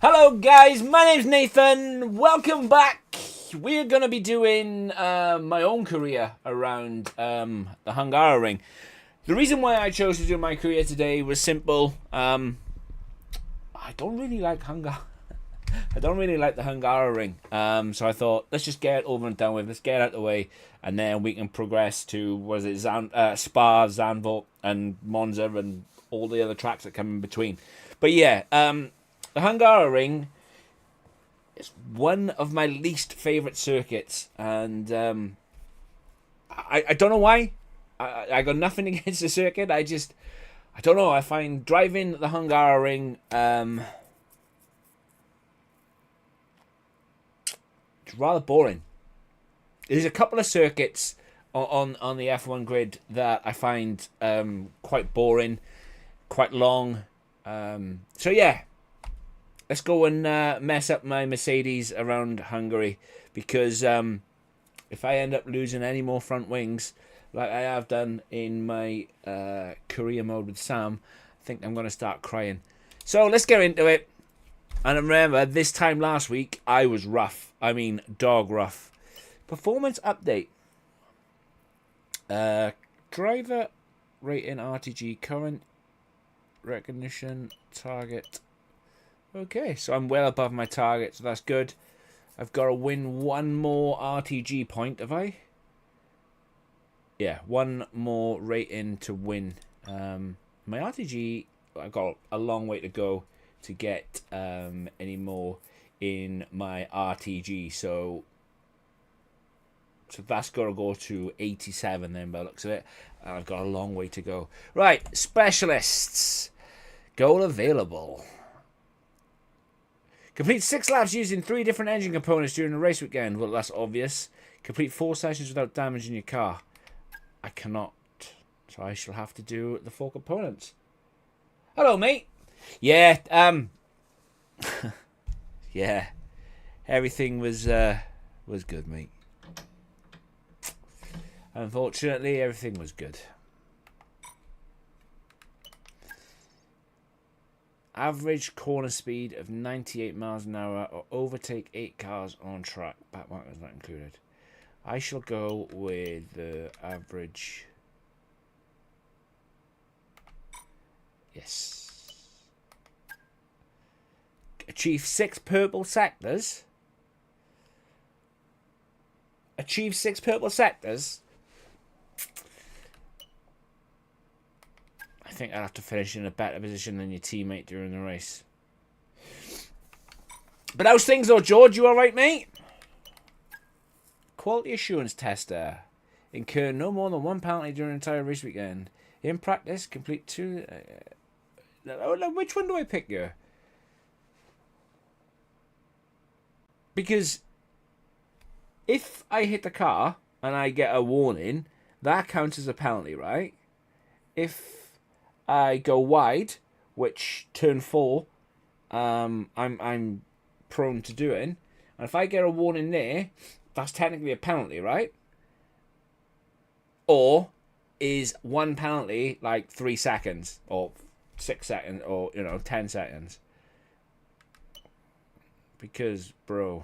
Hello guys, my name's Nathan. Welcome back. We're going to be doing my own career around the Hungaroring. The reason why I chose to do my career today was simple. I don't really like I don't really like the Hungaroring. So I thought, let's just get it over and done with. Let's get it out of the way, and then we can progress to Spa, Zandvoort, and Monza, and all the other tracks that come in between. But yeah, the Hungaroring is one of my least favourite circuits, and I don't know why. I got nothing against the circuit. I don't know. I find driving the Hungaroring it's rather boring. There's a couple of circuits on the F1 grid that I find quite boring, quite long. So yeah, let's go and mess up my Mercedes around Hungary, because if I end up losing any more front wings like I have done in my career mode with Sam, I think I'm going to start crying. So let's get into it. And remember, this time last week, I was rough. I mean, dog rough. Performance update. Driver rating RTG, current recognition, target. Okay, so I'm well above my target, so that's good. I've got to win one more RTG point, have I? Yeah, one more rating to win. My RTG, I've got a long way to go to get any more in my RTG, so that's got to go to 87 then by the looks of it, and I've got a long way to go. Right, specialists. Goal available. Complete 6 laps using 3 different engine components during the race weekend. Well, that's obvious. Complete 4 sessions without damaging your car. I cannot, so I shall have to do the 4 components. Hello, mate. Yeah, yeah, everything was good, mate. Unfortunately, everything was good. Average corner speed of 98 miles an hour, or overtake 8 cars on track. Backmarker is not included. I shall go with the average. Yes. Achieve 6 purple sectors. Achieve 6 purple sectors. I think I'll have to finish in a better position than your teammate during the race. But how's things though, George? You alright, mate? Quality assurance tester. Incur no more than 1 penalty during the entire race weekend. In practice, complete 2... which one do I pick here? Because if I hit the car and I get a warning, that counts as a penalty, right? If I go wide, which turn 4, I'm prone to doing, and if I get a warning there, that's technically a penalty, right? Or is 1 penalty like 3 seconds or 6 seconds or 10 seconds? Because, bro,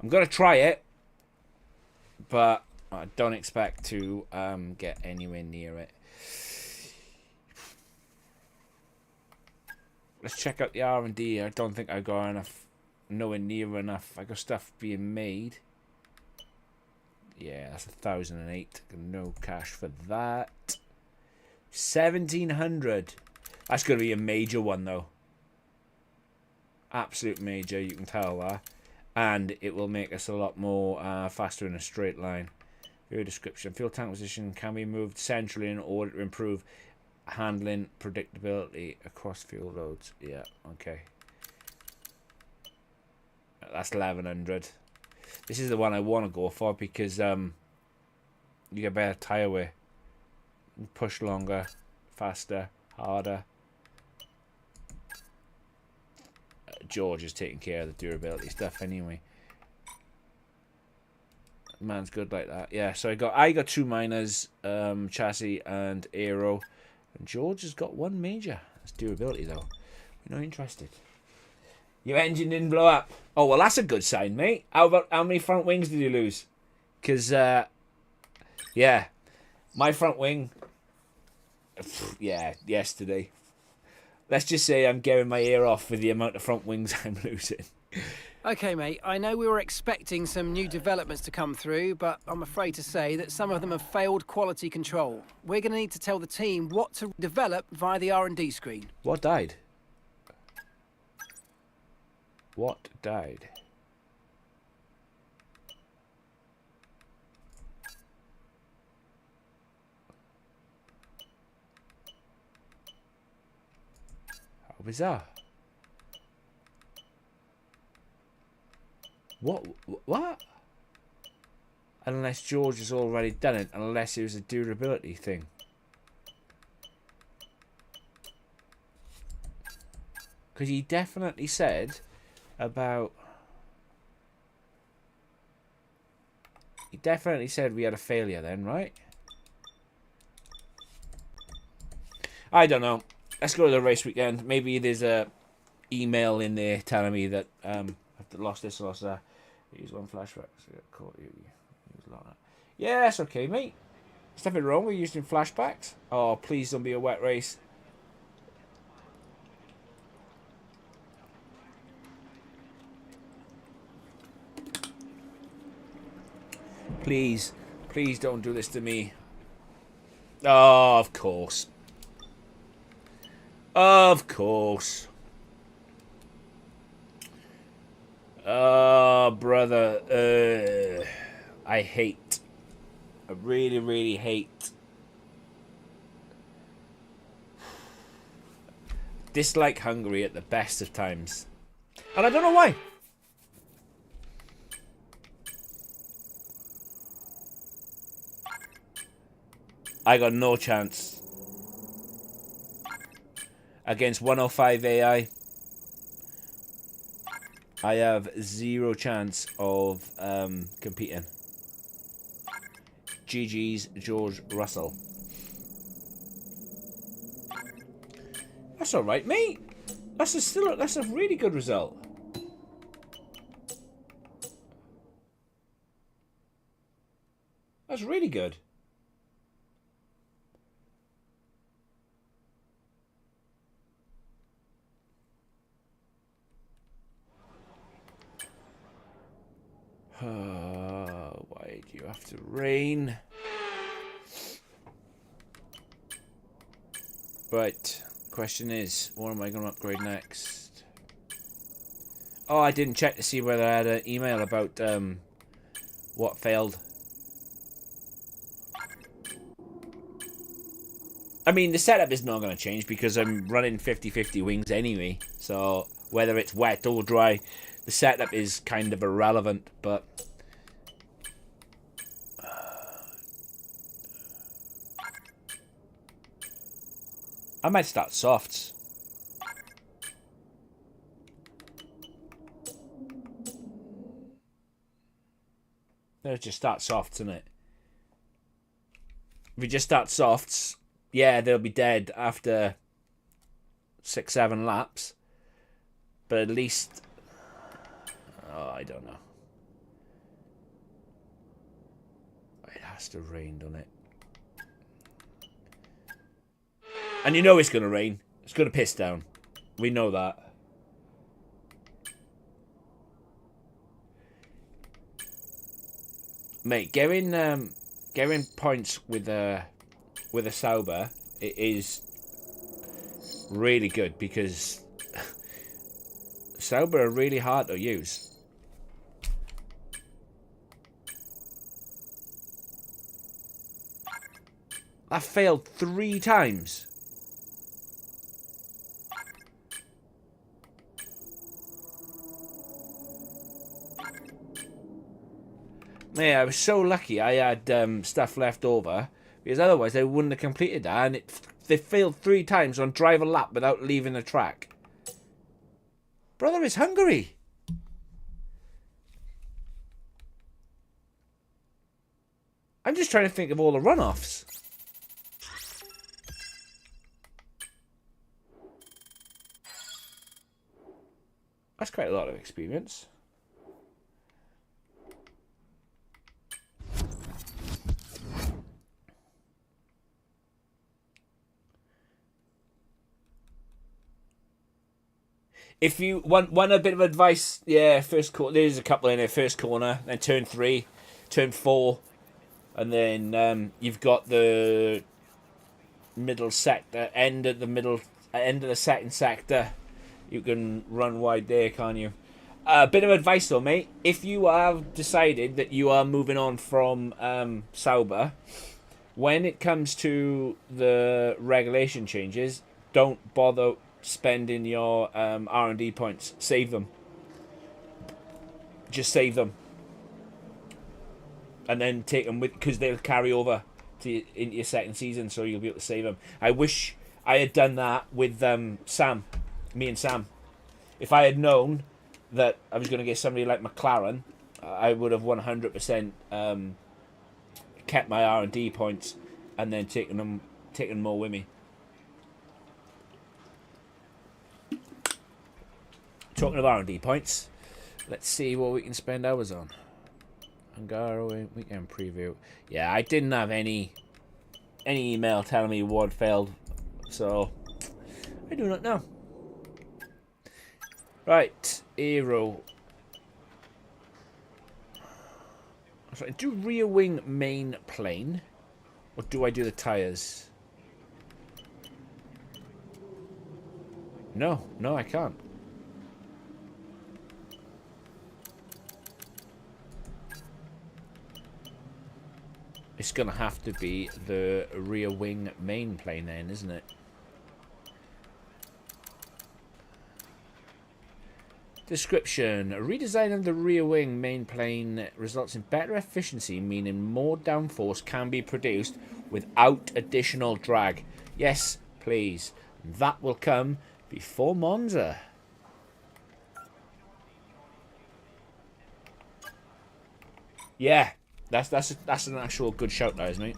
I'm gonna try it, but I don't expect to get anywhere near it. Let's check out the R&D. I don't think I got enough, nowhere near enough. I got stuff being made. Yeah, that's 1,008. No cash for that. 1,700. That's gonna be a major one though. Absolute major, you can tell that. And it will make us a lot more faster in a straight line. View description. Fuel tank position can be moved centrally in order to improve handling predictability across fuel loads. Yeah, okay. That's 1,100. This is the one I want to go for because you get better tyre wear. Push longer, faster, harder. George is taking care of the durability stuff anyway. Man's good like that. Yeah, so I got 2 minors, chassis and aero, and George has got 1 major. That's durability though. We're not interested. Your engine didn't blow up. Oh, well, that's a good sign, mate. How many front wings did you lose? Because, yeah, my front wing, yeah, yesterday. Let's just say I'm getting my ear off with the amount of front wings I'm losing. Okay, mate, I know we were expecting some new developments to come through, but I'm afraid to say that some of them have failed quality control. We're going to need to tell the team what to develop via the R&D screen. What died? What died? How bizarre. What? Unless George has already done it, unless it was a durability thing. Because he definitely said about... He definitely said we had a failure then, right? I don't know. Let's go to the race weekend. Maybe there's a email in there telling me that I've lost this, lost that. Use one flashback. Yeah, that's okay, mate. There's nothing wrong with using flashbacks. Oh, please don't be a wet race. Please, please don't do this to me. Oh, of course. Of course. Oh, brother. I hate. I really, really hate. Dislike Hungary at the best of times. And I don't know why. I got no chance. Against 105 AI. I have zero chance of competing. GG's George Russell. That's alright, mate. That's a really good result. That's really good. Why do you have to rain? Right. Question is, what am I going to upgrade next? Oh, I didn't check to see whether I had an email about what failed. I mean, the setup is not going to change because I'm running 50-50 wings anyway. So whether it's wet or dry, the setup is kind of irrelevant, but... I might start softs. Let's just start softs, innit? If we just start softs, yeah, they'll be dead after 6-7 laps. But at least... Oh, I don't know. It has to rain, doesn't it? And you know it's going to rain. It's going to piss down. We know that. Mate, getting points with a Sauber, it is really good because Sauber are really hard to use. I failed 3 times. Yeah, I was so lucky I had stuff left over, because otherwise I wouldn't have completed that, and they failed 3 times on drive a lap without leaving the track. Brother, it's Hungary. I'm just trying to think of all the runoffs. That's quite a lot of experience. If you want a bit of advice, yeah, first corner. There's a couple in there. First corner, then turn 3, turn 4, and then you've got the middle sector, end of the second sector. You can run wide there, can't you? A bit of advice though, mate. If you have decided that you are moving on from Sauber, when it comes to the regulation changes, don't bother spending your R&D points. Save them. Just save them, and then take them with, because they'll carry over into your second season, so you'll be able to save them. I wish I had done that with Sam, me and Sam. If I had known that I was going to get somebody like McLaren, I would have 100% kept my R&D points and then taken more with me. Talking of R&D points, let's see what we can spend ours on. Hungaroring weekend preview. Yeah, I didn't have any email telling me what failed, so I do not know. Right, Aero. Sorry, do rear wing main plane, or do I do the tires? No, I can't. It's going to have to be the rear wing main plane then, isn't it? Description. A redesign of the rear wing main plane results in better efficiency, meaning more downforce can be produced without additional drag. Yes, please. That will come before Monza. Yeah. That's an actual good shout, guys, mate.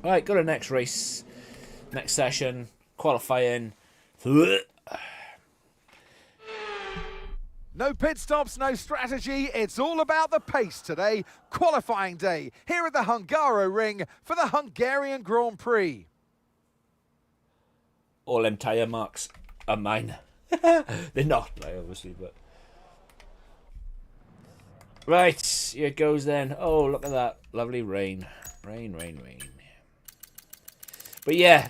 All right, go to the next race, next session, qualifying. No pit stops, no strategy. It's all about the pace today. Qualifying day here at the Hungaroring for the Hungarian Grand Prix. All them tyre marks are mine. They're not, like, obviously, but. Right, here it goes then. Oh, look at that. Lovely rain. Rain. But yeah,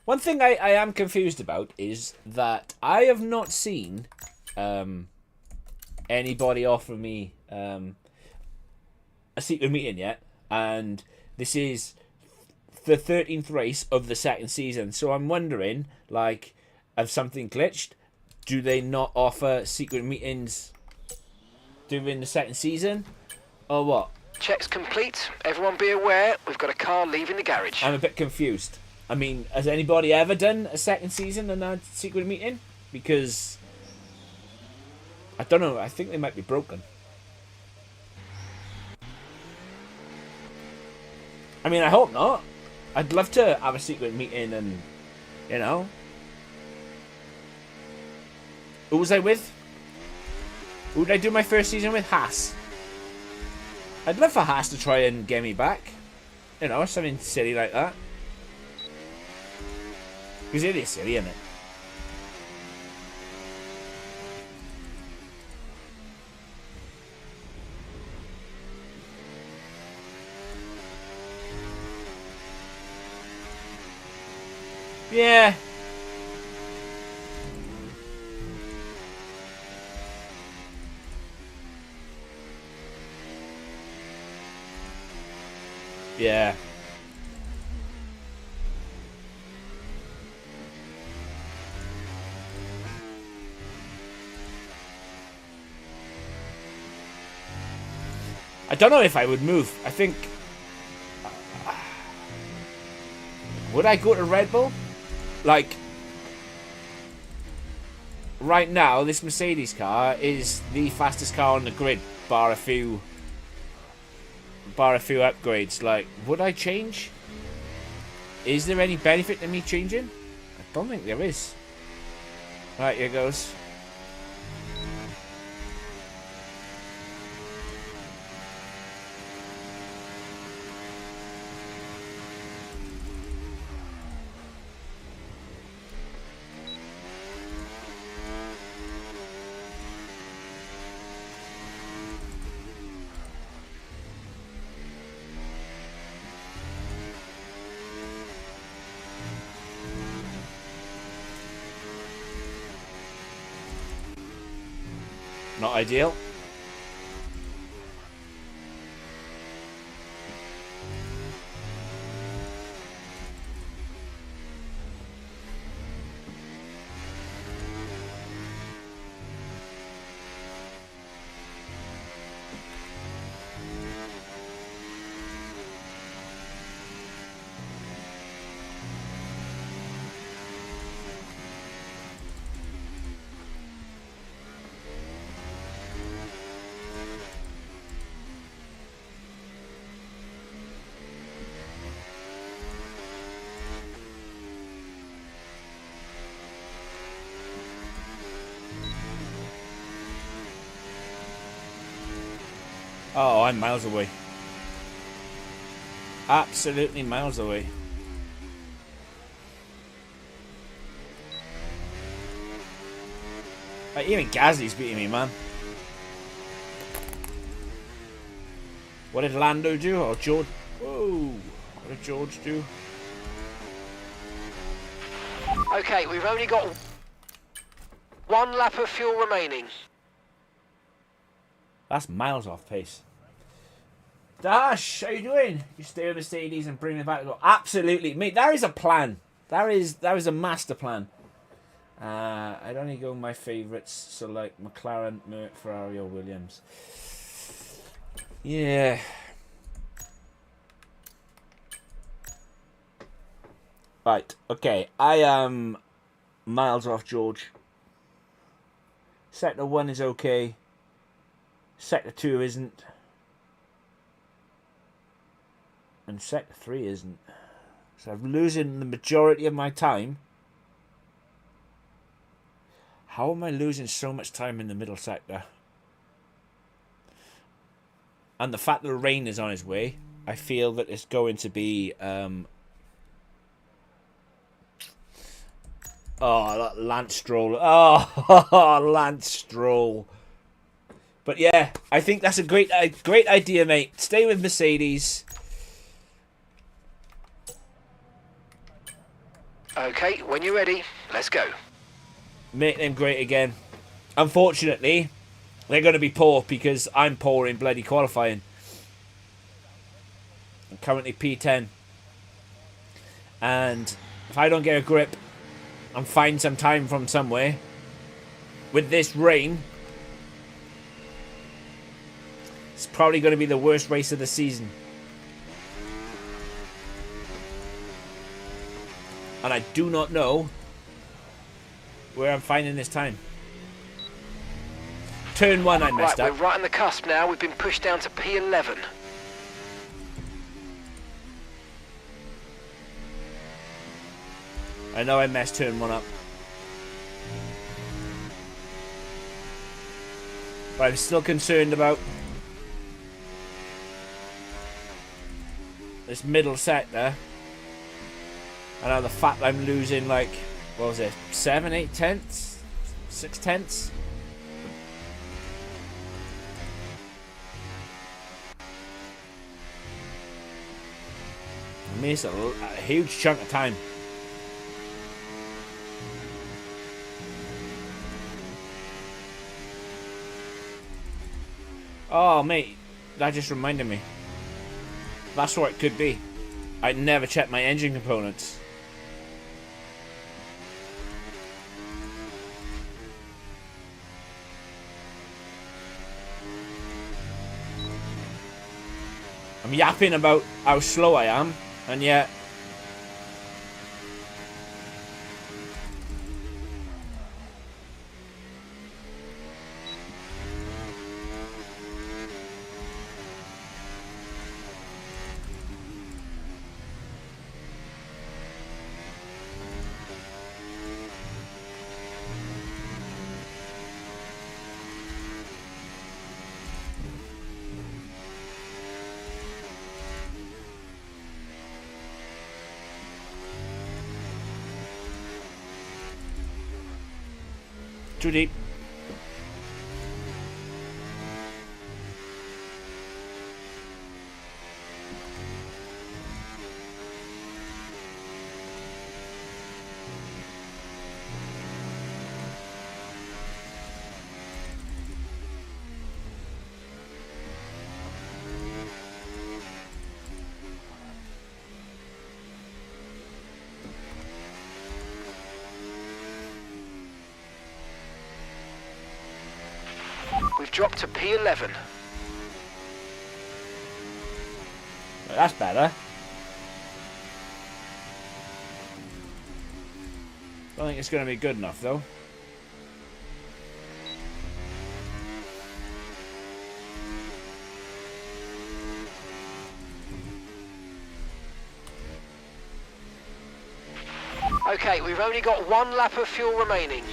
one thing I am confused about is that I have not seen anybody offer me a secret meeting yet. And this is the 13th race of the second season. So I'm wondering, like, have something glitched? Do they not offer secret meetings during the second season? Or what? Checks complete. Everyone be aware, we've got a car leaving the garage. I'm a bit confused. I mean, has anybody ever done a second season and a secret meeting? Because I don't know. I think they might be broken. I mean, I hope not. I'd love to have a secret meeting and, you know. Who was I with? Who did I do my first season with? Haas. I'd love for Haas to try and get me back. You know, something silly like that. Because it is silly, isn't it? Yeah. Yeah. I don't know if I would move. I think... would I go to Red Bull? Like... right now, this Mercedes car is the fastest car on the grid, bar a few upgrades. Like, would I change? Is there any benefit to me changing? I Don't think there is. Right, here goes. Not ideal. Oh, I'm miles away. Absolutely miles away. Like, even Gasly's beating me, man. What did Lando do? Or George? Whoa. What did George do? Okay, we've only got one lap of fuel remaining. That's miles off pace. Dash, how you doing? You stay with Mercedes and bring me back. Absolutely, mate. There is a plan. There is a master plan. I'd only go my favourites, so like McLaren, Merc, Ferrari, or Williams. Yeah. Right. Okay. I am miles off George. Sector 1 is okay. Sector 2 isn't. And Sector 3 isn't. So I'm losing the majority of my time. How am I losing so much time in the middle sector? And the fact that the rain is on its way, I feel that it's going to be... Oh, Lance Stroll. Oh, Lance Stroll. But yeah, I think that's a great idea, mate. Stay with Mercedes. Okay, when you're ready, let's go. Make them great again. Unfortunately, they're going to be poor because I'm poor in bloody qualifying. I'm currently P10. And if I don't get a grip and find some time from somewhere, with this rain, it's probably going to be the worst race of the season. And I do not know where I'm finding this time. Turn 1 I messed up. We're right on the cusp now. We've been pushed down to P11. I know I messed turn 1 up. But I'm still concerned about this middle sector. And now the fact I'm losing, like, what was it, 7, 8 tenths? 6 tenths? I mean, it's a huge chunk of time. Oh, mate, that just reminded me. That's what it could be. I never checked my engine components. I'm yapping about how slow I am, and yet Too deep. We've dropped to P11. That's better. Don't think it's going to be good enough, though. Okay, we've only got 1 lap of fuel remaining.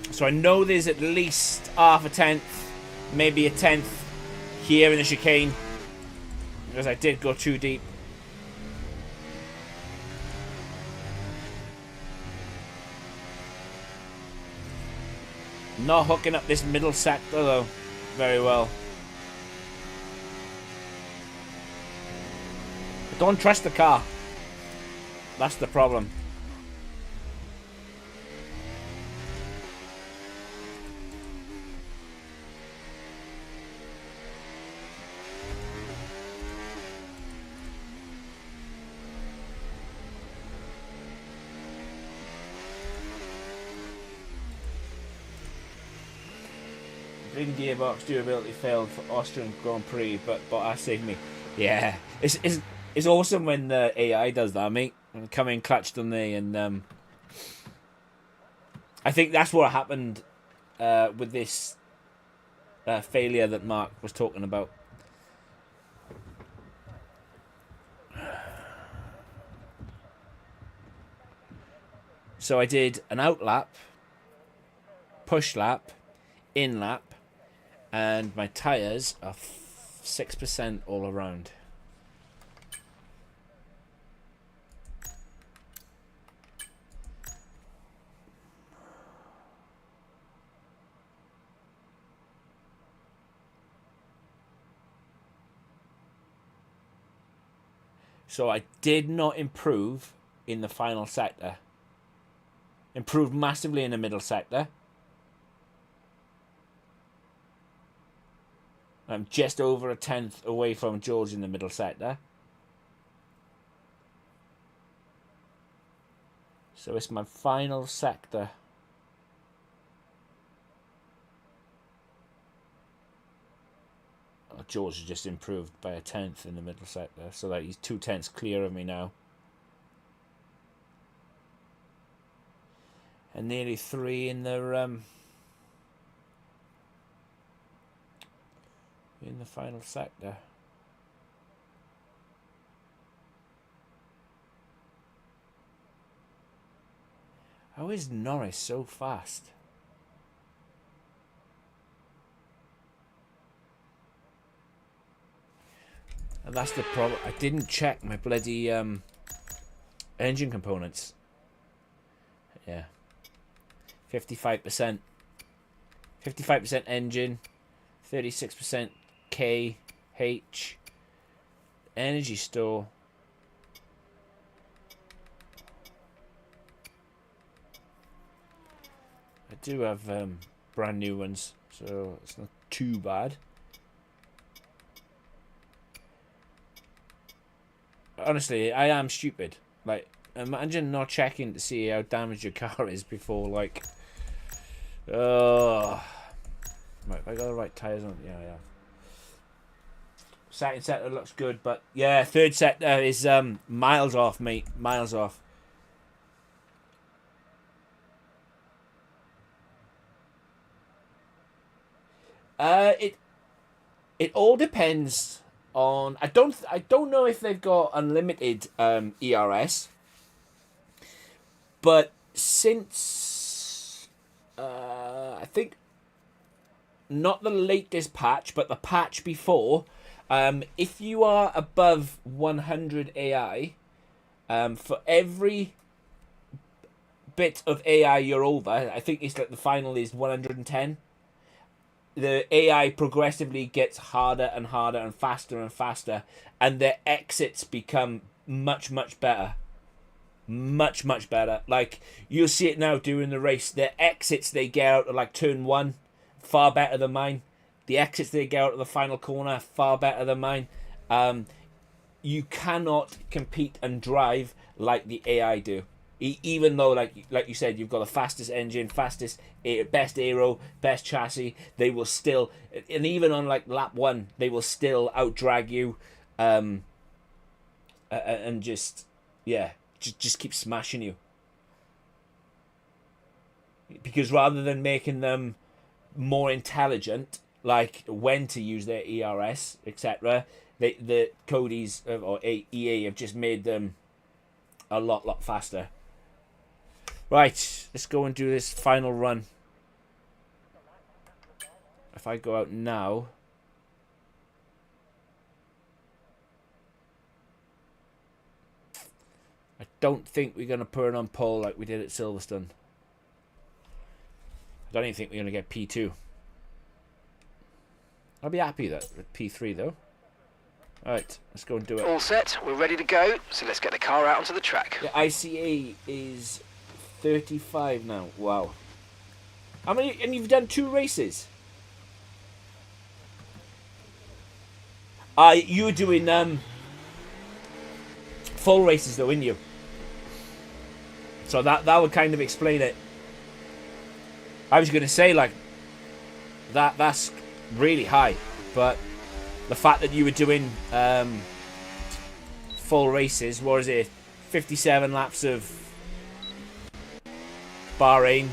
So I know there's at least half a tenth, maybe a tenth here in the chicane, because I did go too deep. Not hooking up this middle sector though very well. I don't trust the car. That's the problem. Green gearbox durability failed for Austrian Grand Prix, but I saved me. Yeah, it's awesome when the AI does that, mate. And come in clutched on me, and I think that's what happened with this failure that Mark was talking about. So I did an out lap, push lap, in lap, and my tyres are 6% all around. So I did not improve in the final sector. Improved massively in the middle sector. I'm just over a tenth away from George in the middle sector. So it's my final sector. Oh, George has just improved by a tenth in the middle sector, so that he's 2 tenths clear of me now. And nearly 3 in the final sector. How is Norris so fast? And that's the problem. I didn't check my bloody engine components. Yeah. 55%. 55% engine. 36% K, H, energy store. I do have brand new ones, so it's not too bad. Honestly, I am stupid. Like, imagine not checking to see how damaged your car is before, like, right, I got the right tires on. Yeah, yeah. Second sector looks good, but yeah, third sector is miles off, mate. Miles off. It all depends on. I don't know if they've got unlimited ERS, but since I think not the latest patch, but the patch before, If you are above 100 AI, for every bit of AI you're over, I think it's like the final is 110. The AI progressively gets harder and harder and faster, and their exits become much better. Much better. Like, you'll see it now during the race. Their exits they get out of like turn 1, far better than mine. The exits they get out of the final corner, far better than mine. You cannot compete and drive like the AI do. Even though, like you said, you've got the fastest engine, best aero, best chassis, they will still, and even on like lap 1, they will still outdrag you, and just keep smashing you. Because rather than making them more intelligent, like when to use their ERS, etc., the Cody's or EA have just made them a lot faster. Right, let's go and do this final run. If I go out now, I don't think we're going to put it on pole like we did at Silverstone. I don't even think we're going to get P2. I'll be happy that with P3 though. Alright, let's go and do it. All set, we're ready to go, so let's get the car out onto the track. The ICA is 35 now. Wow. How many? And you've done 2 races? You were doing full races though, weren't you? So that would kind of explain it. I was going to say, like, that's really high, but the fact that you were doing full races, what is it, 57 laps of Bahrain,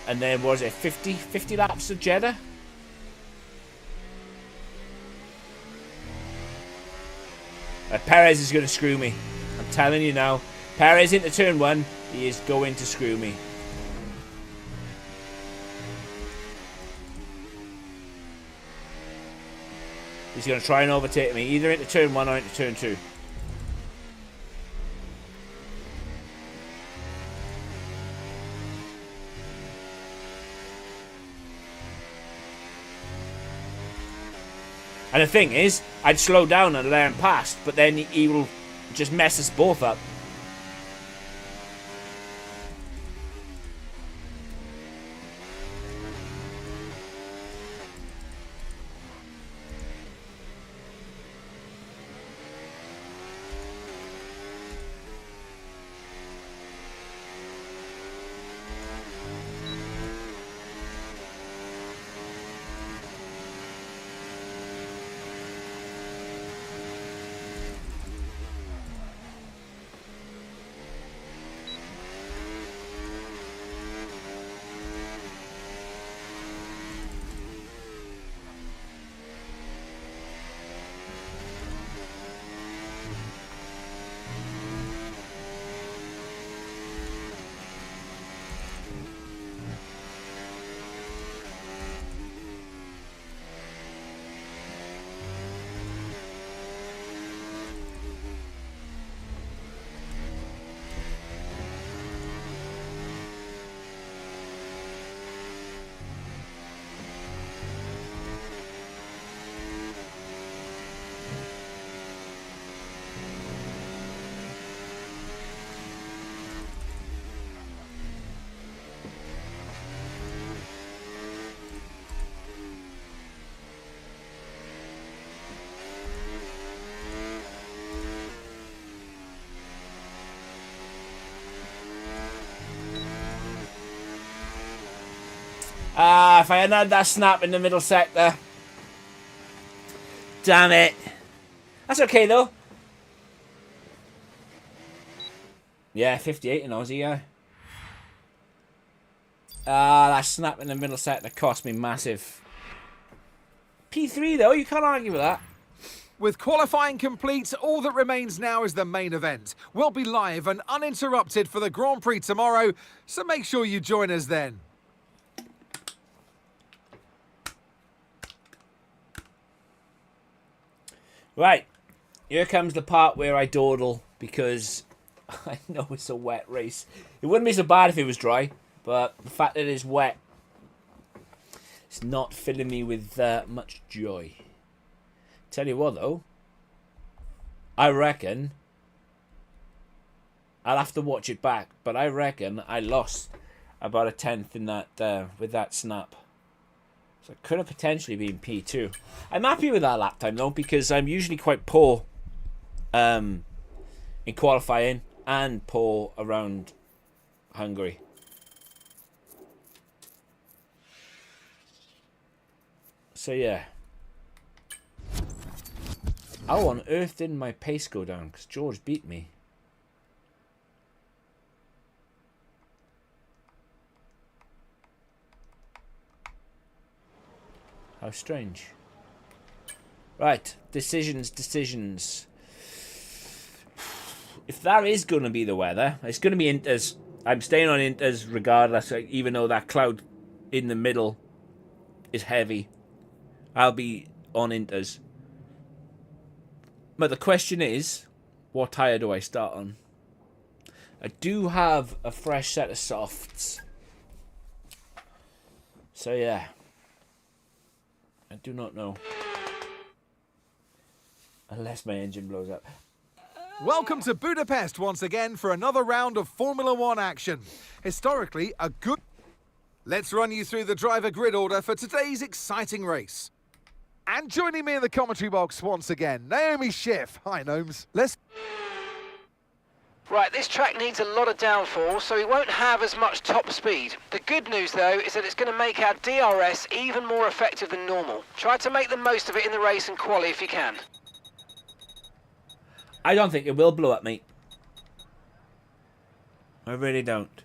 and then what is it, 50 laps of Jeddah? Perez is going to screw me. I'm telling you now. Perez into turn 1, he is going to screw me. He's going to try and overtake me, either into turn 1 or into turn 2. And the thing is, I'd slow down and let him past, but then he will just mess us both up. If I hadn't had that snap in the middle sector. Damn it. That's okay, though. Yeah, 58 in Aussie, yeah. That snap in the middle sector cost me massive. P3, though, you can't argue with that. With qualifying complete, all that remains now is the main event. We'll be live and uninterrupted for the Grand Prix tomorrow, so make sure you join us then. Right, here comes the part where I dawdle because I know it's a wet race. It wouldn't be so bad if it was dry, but the fact that it is wet, it's not filling me with much joy. Tell you what though, I reckon, I'll have to watch it back, but I reckon I lost about a tenth in that with that snap. So it could have potentially been P2. I'm happy with that lap time though, because I'm usually quite poor in qualifying and poor around Hungary. So yeah. How on earth didn't my pace go down? Because George beat me. How strange. Right, decisions. If that is going to be the weather, it's going to be Inters. I'm staying on Inters regardless, even though that cloud in the middle is heavy. I'll be on Inters. But the question is, what tyre do I start on? I do have a fresh set of softs. So yeah. I do not know. Unless my engine blows up. Welcome to Budapest once again for another round of Formula One action. Historically, a good... Let's run you through the driver grid order for today's exciting race. And joining me in the commentary box once again, Naomi Schiff. Hi, Gnomes. Right, this track needs a lot of downforce, so we won't have as much top speed. The good news, though, is that it's going to make our DRS even more effective than normal. Try to make the most of it in the race and quali if you can. I don't think it will blow up, mate. I really don't.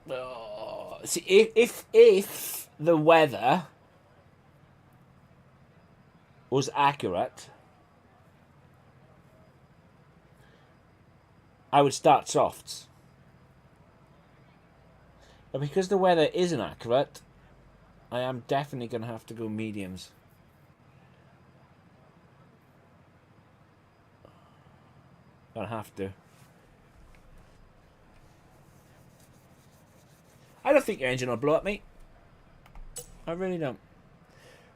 Oh, see, if the weather was accurate, I would start softs. But because the weather isn't accurate, I am definitely going to have to go mediums. I'll have to. I don't think your engine will blow up, mate. I really don't.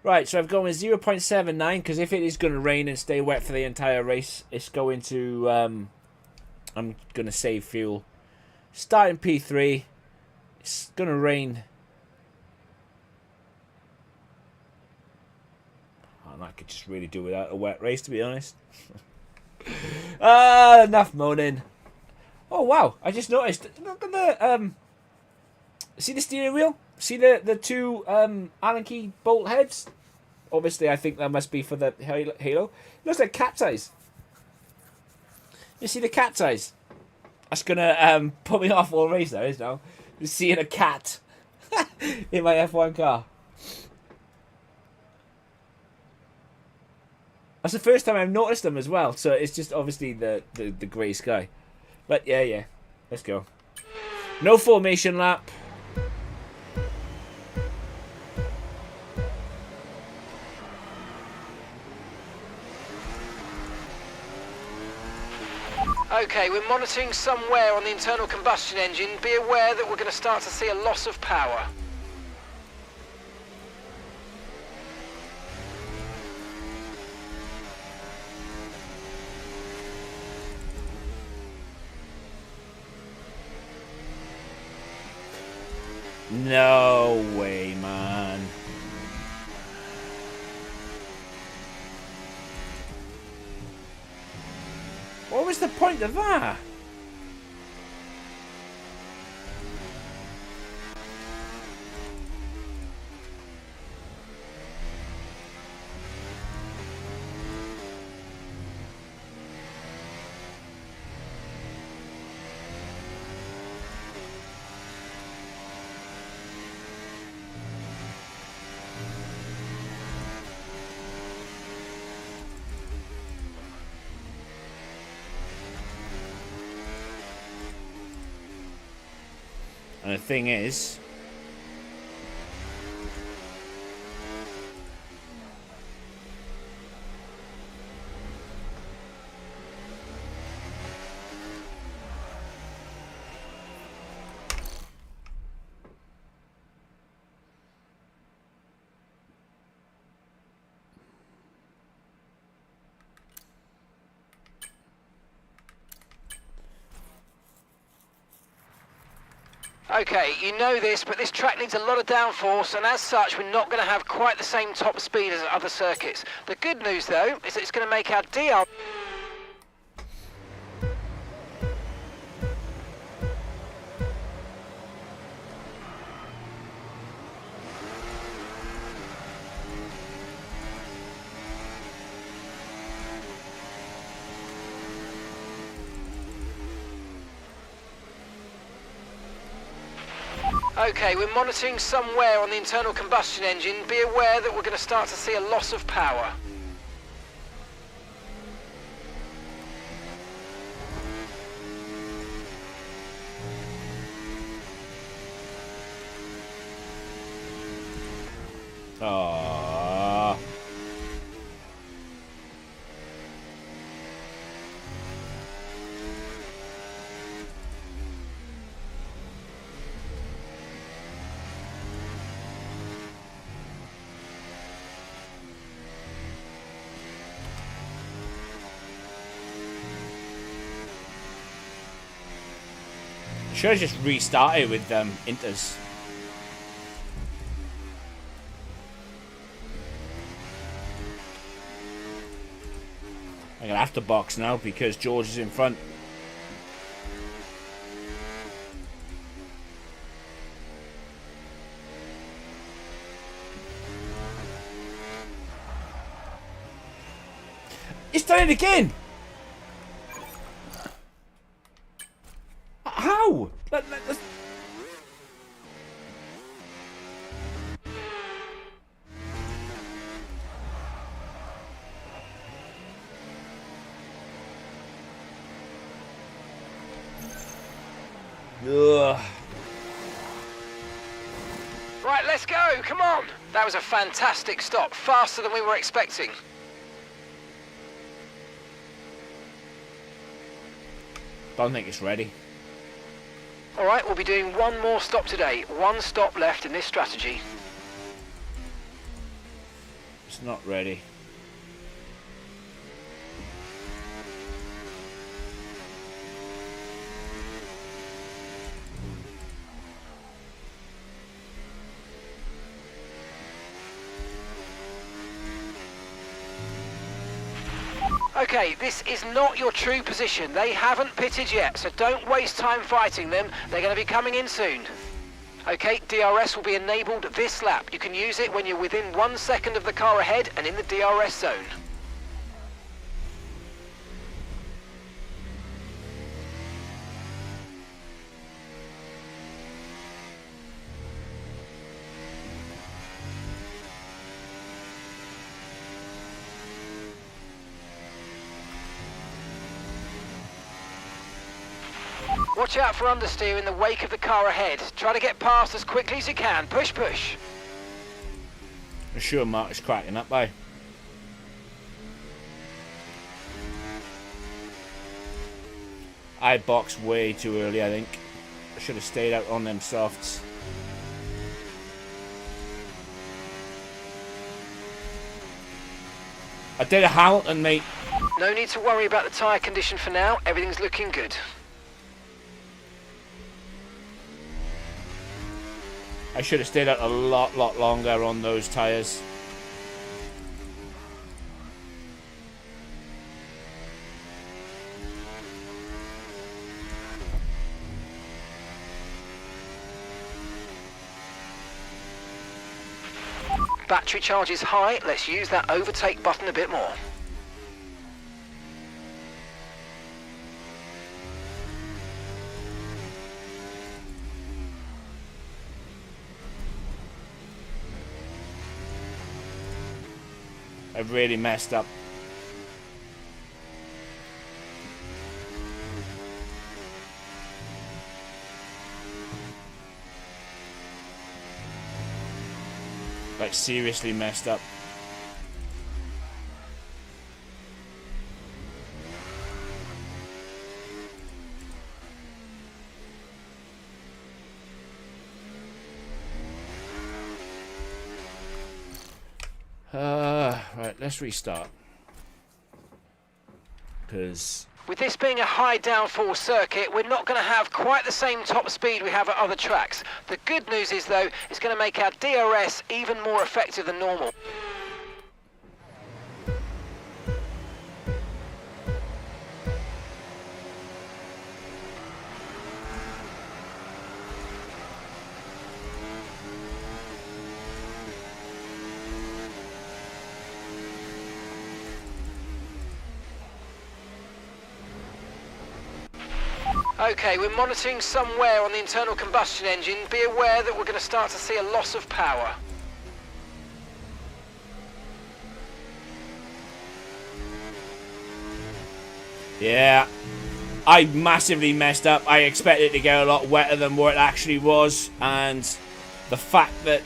Right, so I've gone with 0.79 because if it is going to rain and stay wet for the entire race, it's going to... I'm going to save fuel. Starting P3. It's going to rain. Oh, I could just really do without a wet race, to be honest. Enough moaning. Oh, wow. I just noticed. Look at the... See the steering wheel? See the two Allen key bolt heads? Obviously, I think that must be for the halo. It looks like cat's eyes. You see the cat's eyes? That's going to put me off all race there, is now. Just seeing a cat in my F1 car. That's the first time I've noticed them as well. So it's just obviously the grey sky. But yeah. Let's go. No formation lap. Okay, we're monitoring some wear on the internal combustion engine. Be aware that we're going to start to see a loss of power. No way, man. What was the point of that? And the thing is, Okay, you know this, but this track needs a lot of downforce, and as such, we're not going to have quite the same top speed as other circuits. The good news, though, is that it's going to make our DR... Okay, we're monitoring some wear on the internal combustion engine. Be aware that we're going to start to see a loss of power. Aww. Should have just restarted with Inters. I'm gonna have to box now because George is in front. He's done it again! How? That's... Ugh. Right, let's go, come on! That was a fantastic stop, faster than we were expecting. Don't think it's ready. All right, we'll be doing one more stop today. One stop left in this strategy. It's not ready. Okay, this is not your true position. They haven't pitted yet, so don't waste time fighting them. They're going to be coming in soon. Okay, DRS will be enabled this lap. You can use it when you're within 1 second of the car ahead and in the DRS zone. Watch out for understeer in the wake of the car ahead. Try to get past as quickly as you can. Push, push. I'm sure Mark is cracking that by. I boxed way too early, I think. I should have stayed out on them softs. I did a Hamilton, mate. No need to worry about the tyre condition for now. Everything's looking good. I should have stayed out a lot longer on those tyres. Battery charge is high. Let's use that overtake button a bit more. I've really messed up. Like, seriously messed up. Right, let's restart. Because With this being a high downforce circuit, we're not going to have quite the same top speed we have at other tracks. The good news is, though, it's going to make our DRS even more effective than normal. Okay, we're monitoring some wear on the internal combustion engine. Be aware that we're going to start to see a loss of power. Yeah, I massively messed up. I expected it to get a lot wetter than what it actually was, and the fact that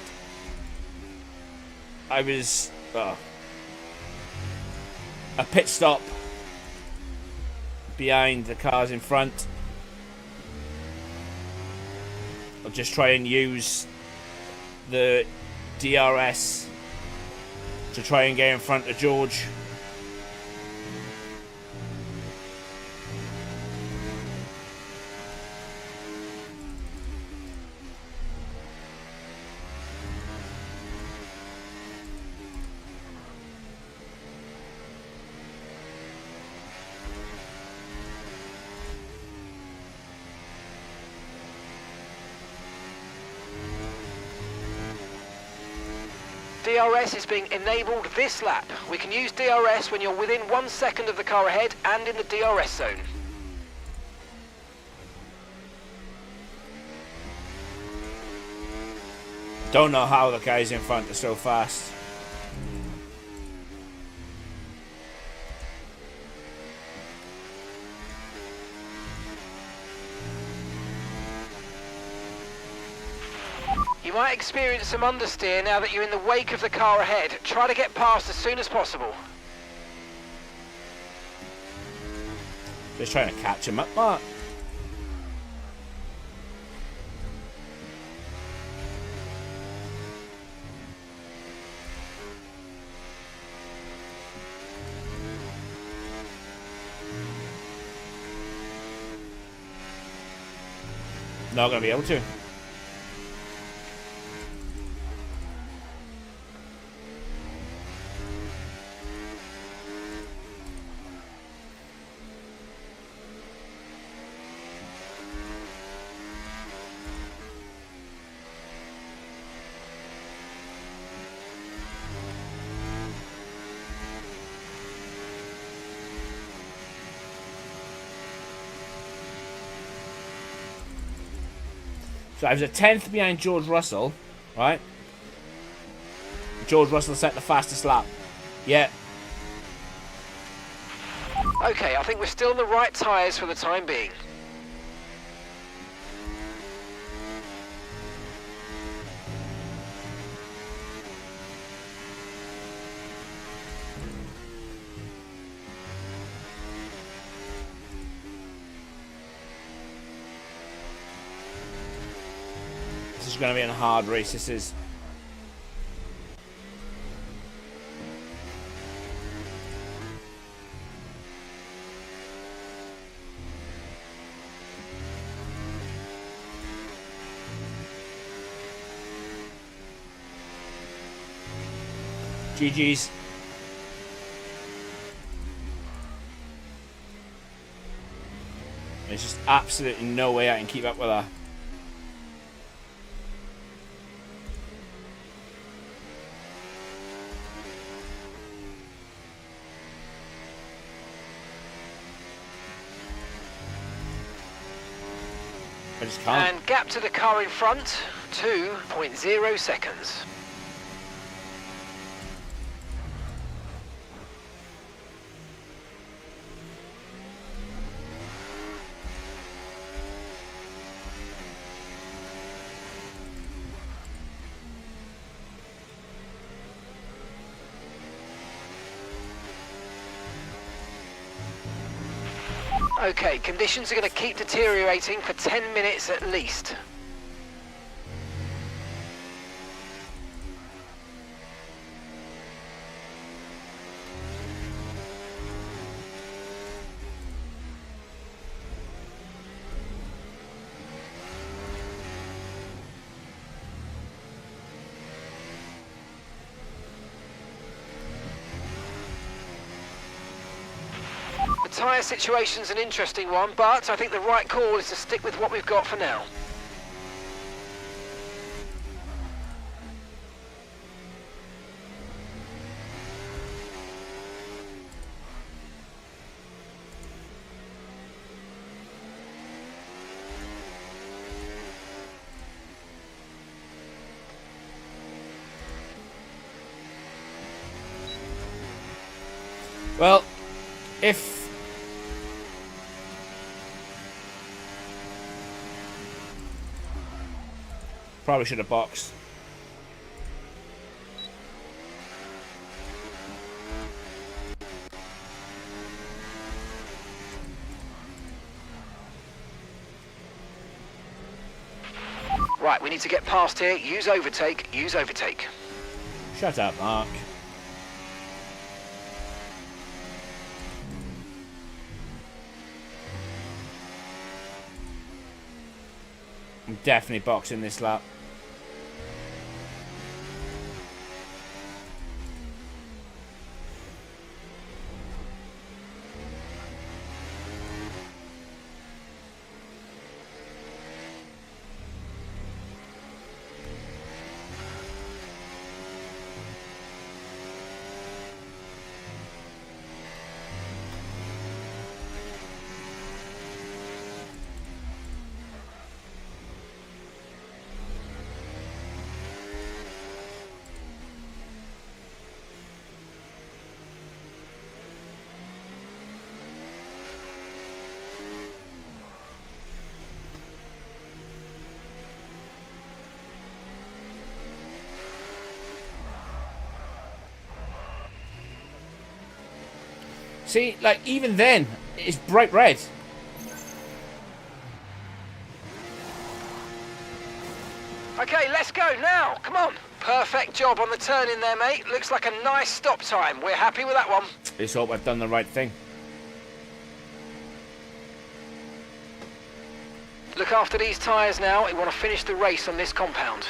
I was a pit stop behind the cars in front. I'll just try and use the DRS to try and get in front of George. DRS is being enabled this lap. We can use DRS when you're within 1 second of the car ahead and in the DRS zone. Don't know how the guys in front are so fast. You might experience some understeer now that you're in the wake of the car ahead. Try to get past as soon as possible. Just trying to catch him up, Mark. Not going to be able to. So I was a 10th behind George Russell, right? George Russell set the fastest lap. Yeah. Okay, I think we're still on the right tyres for the time being. This is going to be a hard race, this is. GG's. There's just absolutely no way I can keep up with her. I just can't. And gap to the car in front, 2.0 seconds. Okay, conditions are going to keep deteriorating for 10 minutes at least. tyre situation's an interesting one, but I think the right call is to stick with what we've got for now. Well, if... Probably should have boxed. Right, we need to get past here. Use overtake, use overtake. Shut up, Mark. I'm definitely boxing this lap. See, like, even then, it's bright red. Okay, let's go now. Come on. Perfect job on the turn in there, mate. Looks like a nice stop time. We're happy with that one. Let's hope I've done the right thing. Look after these tyres now. We want to finish the race on this compound.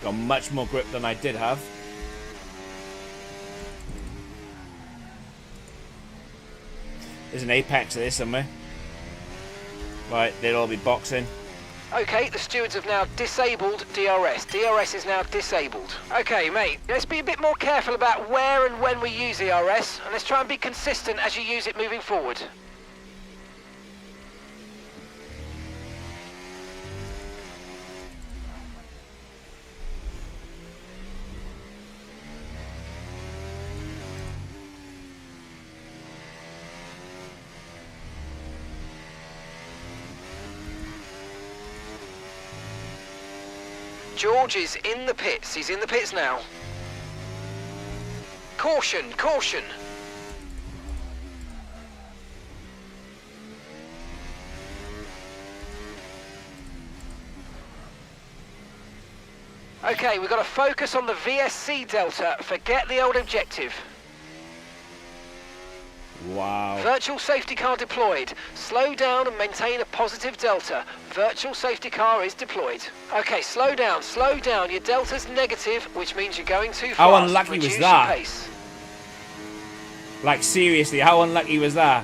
Got much more grip than I did have. There's an apex of this somewhere. Right, they'll all be boxing. Okay, the stewards have now disabled DRS. DRS is now disabled. Okay, mate, let's be a bit more careful about where and when we use DRS, and let's try and be consistent as you use it moving forward. George is in the pits. He's in the pits now. Caution, caution. Okay, we've got to focus on the VSC delta. Forget the old objective. Wow. Virtual safety car deployed. Slow down and maintain a positive delta. Virtual safety car is deployed. Okay, slow down, slow down. Your delta's negative, which means you're going too fast. How unlucky was Reduce that? your pace. Like, seriously, how unlucky was that?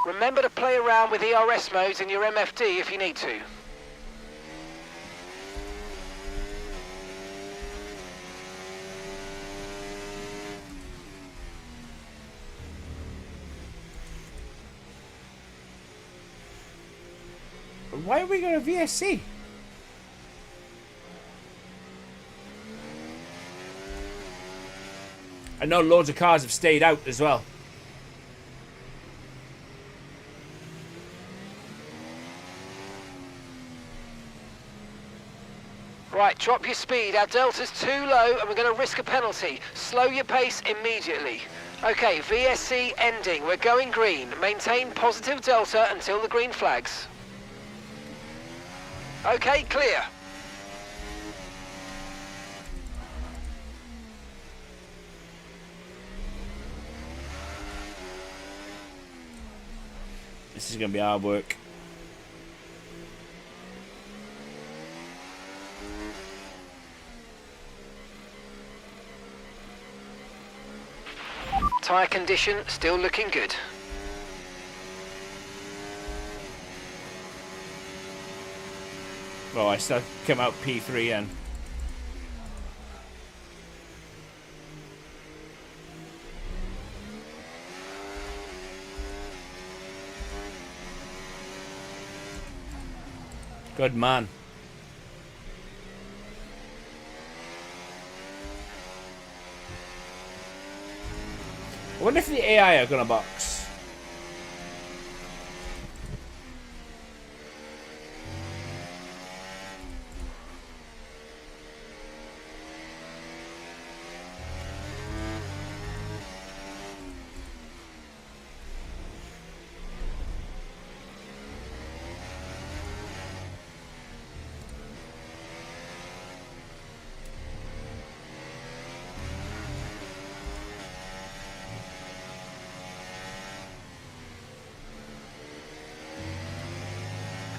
Remember to play around with ERS modes in your MFD if you need to. Why are we going to VSC? I know loads of cars have stayed out as well. Right, drop your speed. Our delta's too low and we're going to risk a penalty. Slow your pace immediately. Okay, VSC ending. We're going green. Maintain positive delta until the green flags. Okay, clear. This is going to be hard work. Tyre condition still looking good. Oh, I still come out P3 and good man. I wonder if the AI are gonna box.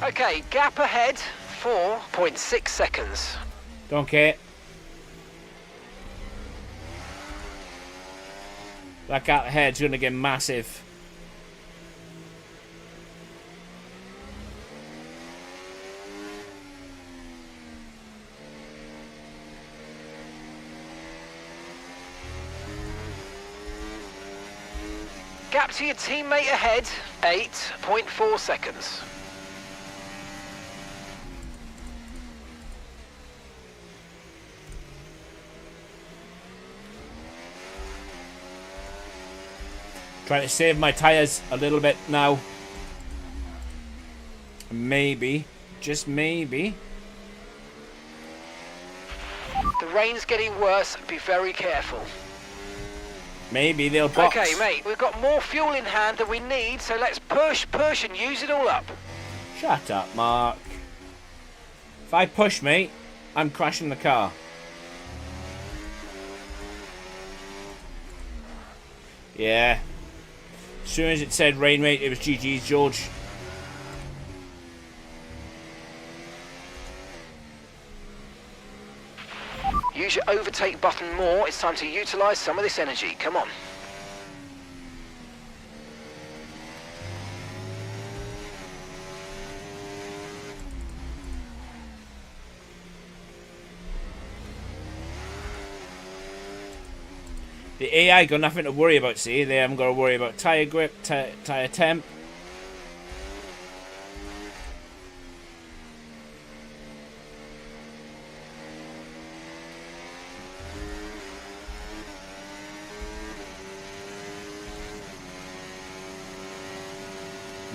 Okay, gap ahead, 4.6 seconds. Don't care. That gap ahead's gonna get massive. Gap to your teammate ahead, 8.4 seconds. Trying to save my tyres a little bit now. Maybe, just maybe. The rain's getting worse, be very careful. Maybe they'll box. Okay, mate, we've got more fuel in hand than we need, so let's push and use it all up. Shut up, Mark. If I push, mate, I'm crashing the car. Yeah. As soon as it said rain, mate, it was GG's, George. Use your overtake button more. It's time to utilize some of this energy. Come on. The AI got nothing to worry about, see? They haven't got to worry about tyre grip, tyre temp.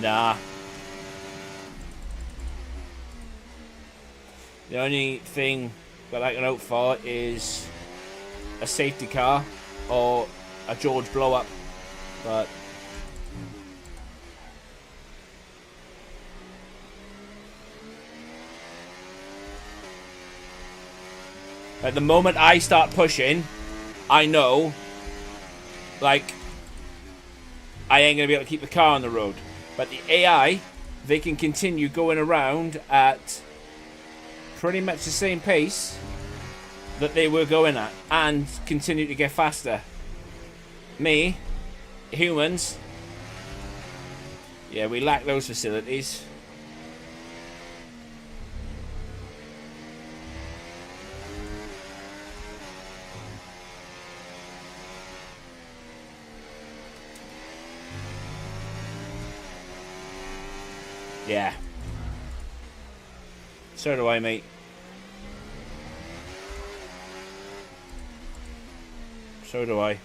Nah. The only thing that I can hope for is a safety car or a George blow up, but at the moment I start pushing, I know, like, I ain't gonna be able to keep the car on the road. But the AI, they can continue going around at pretty much the same pace that they were going at and continue to get faster. Me, humans, yeah, we lack those facilities. Yeah. So do I, mate. So do I.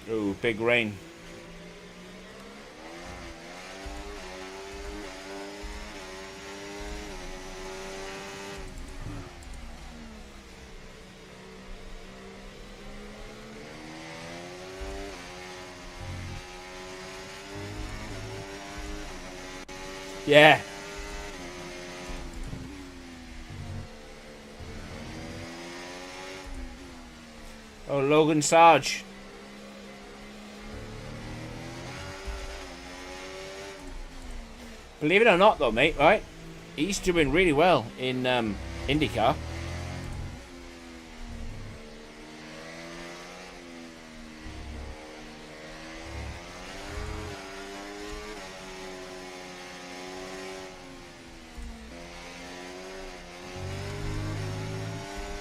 Ooh, big rain. Yeah. Oh, Logan Sarge. Believe it or not, though, mate, right? He's doing really well in IndyCar.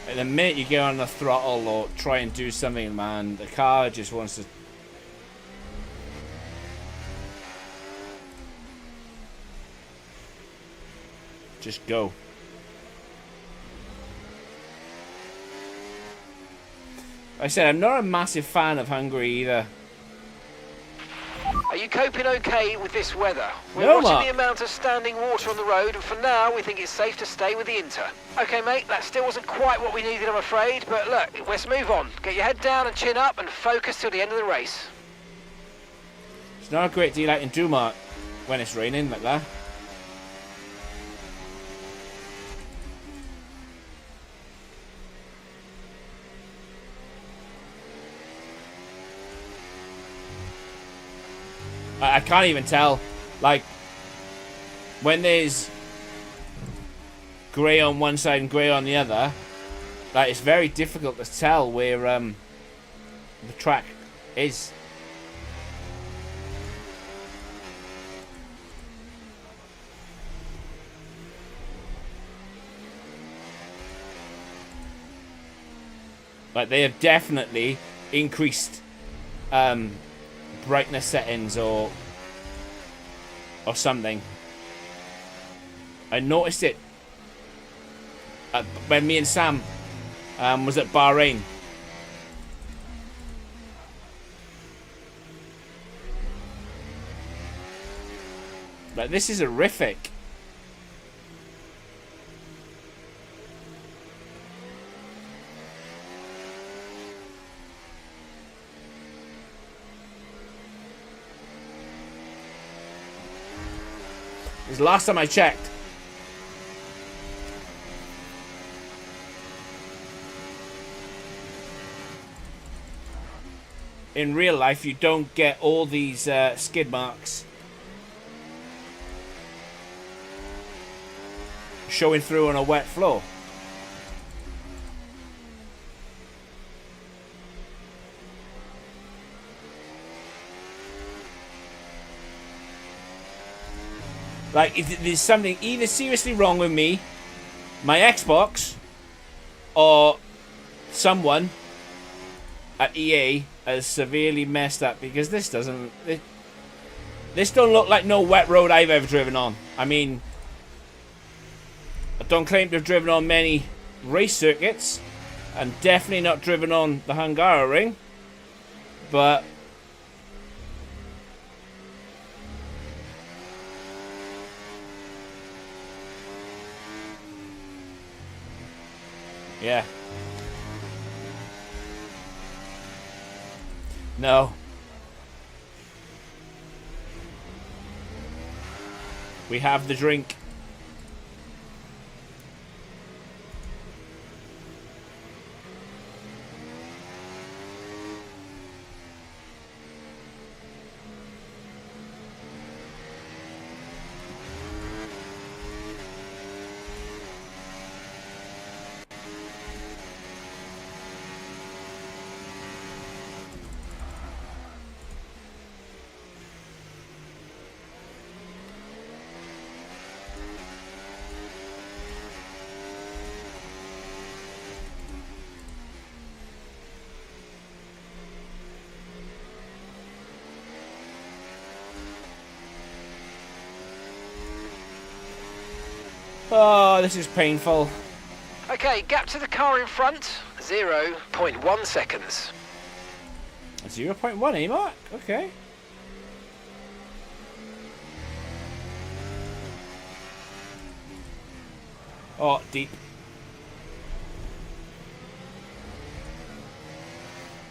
And the minute you get on the throttle or try and do something, man, the car just wants to... just go. Like I said, I'm not a massive fan of Hungary either. Are you coping okay with this weather? We're No, watching Mark. the amount of standing water on the road, and for now, we think it's safe to stay with the Inter. Okay, mate, that still wasn't quite what we needed, I'm afraid, but look, let's move on. Get your head down and chin up and focus till the end of the race. It's not a great deal I can do, Mark, when it's raining like that. I can't even tell, like, when there's grey on one side and grey on the other, like, it's very difficult to tell where the track is. Like, they have definitely increased brightness settings or something. I noticed it when me and Sam was at Bahrain. Like, this is horrific. This is the last time I checked. In real life, you don't get all these skid marks showing through on a wet floor. Like, there's something either seriously wrong with me, my Xbox, or someone at EA has severely messed up, because this doesn't... This don't look like no wet road I've ever driven on. I mean, I don't claim to have driven on many race circuits, and definitely not driven on the Hungaroring, but... yeah. No. We have the drink. Oh, this is painful. Okay, gap to the car in front, 0.1 seconds. 0.1, eh, Mark? Okay. Oh, deep.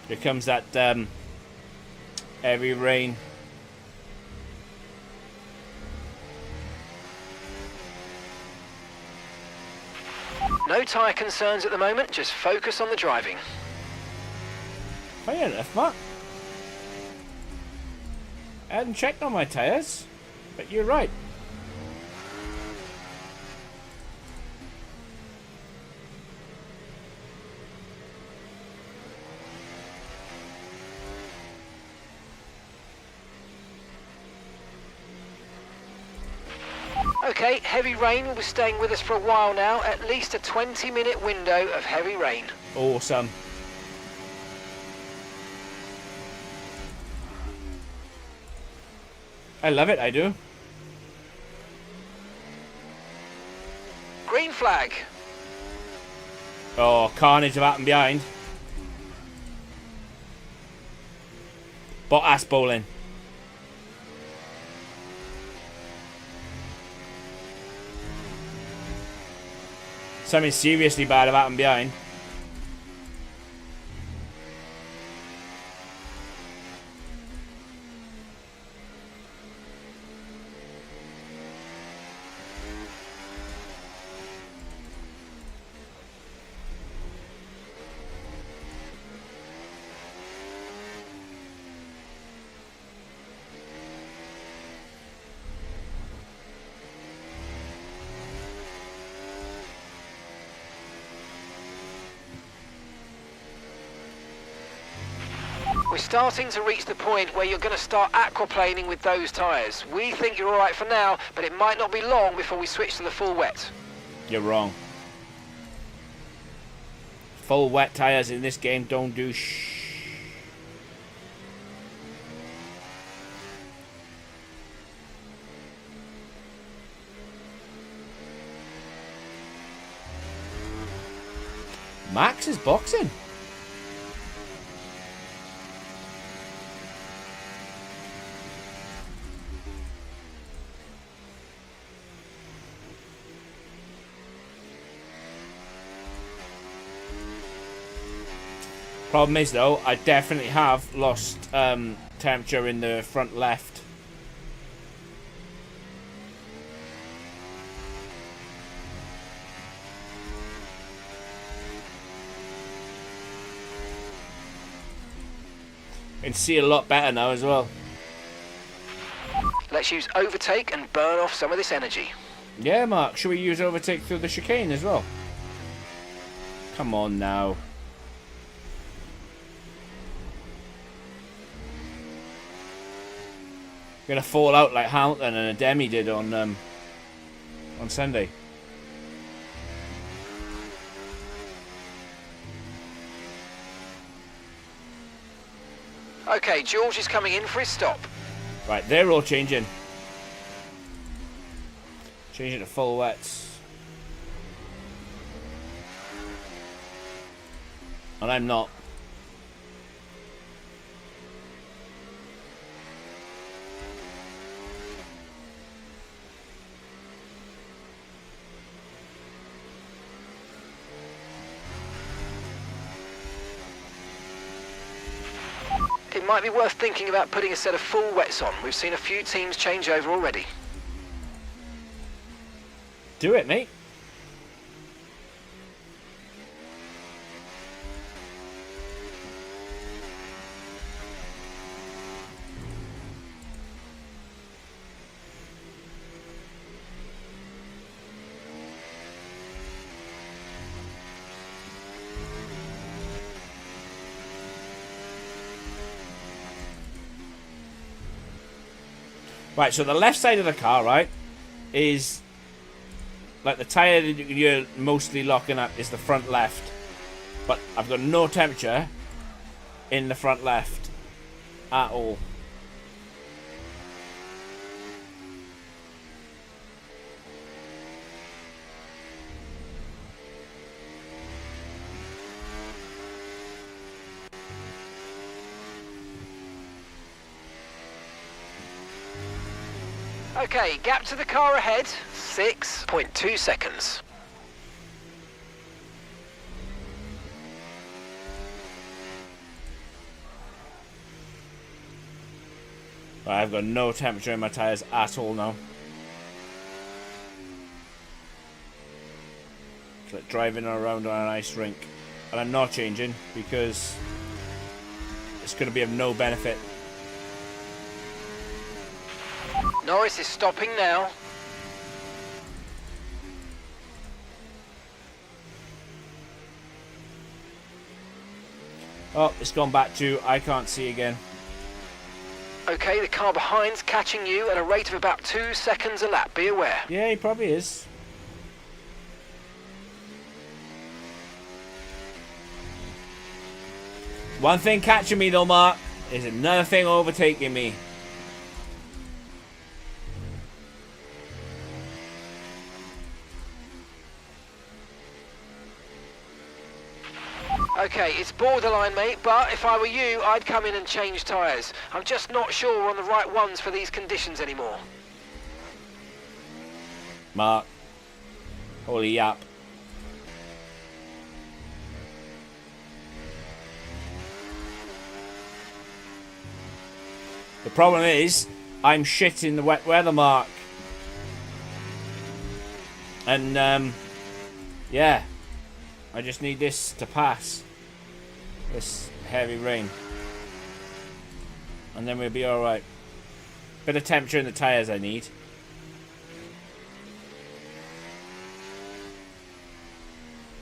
Here comes that heavy rain. No tyre concerns at the moment, just focus on the driving. Fair enough, Mark. I hadn't checked on my tyres, but you're right. Okay, heavy rain will be staying with us for a while now, at least a 20-minute window of heavy rain. Awesome. I love it, I do. Green flag. Oh, carnage have happened behind. Bottas bowling. Something seriously bad have happened behind. We're starting to reach the point where you're going to start aquaplaning with those tyres. We think you're alright for now, but it might not be long before we switch to the full wet. You're wrong. Full wet tyres in this game don't do Max is boxing. Problem is though, I definitely have lost temperature in the front left. I can see a lot better now as well. Let's use overtake and burn off some of this energy. Yeah, Mark, should we use overtake through the chicane as well? Come on now. Gonna fall out like Hamilton and Demi did on Sunday. Okay, George is coming in for his stop. Right, they're all changing. Changing to full wets. And I'm not. It might be worth thinking about putting a set of full wets on. We've seen a few teams change over already. Do it, mate. Right, so the left side of the car, right, is like the tyre that you're mostly locking up is the front left. But I've got no temperature in the front left at all. Okay, gap to the car ahead, 6.2 seconds. I've got no temperature in my tyres at all now. It's like driving around on an ice rink. And I'm not changing because it's going to be of no benefit. Norris is stopping now. Oh, it's gone back to I can't see again. Okay, the car behind's catching you at a rate of about 2 seconds a lap. Be aware. Yeah, he probably is. One thing catching me though, Mark, is another thing overtaking me. Okay, it's borderline, mate, but if I were you, I'd come in and change tyres. I'm just not sure we're on the right ones for these conditions anymore. Mark. Holy yap. The problem is, I'm shit in the wet weather, Mark. And, yeah. I just need this to pass. This heavy rain. And then we'll be alright. Bit of temperature in the tyres I need.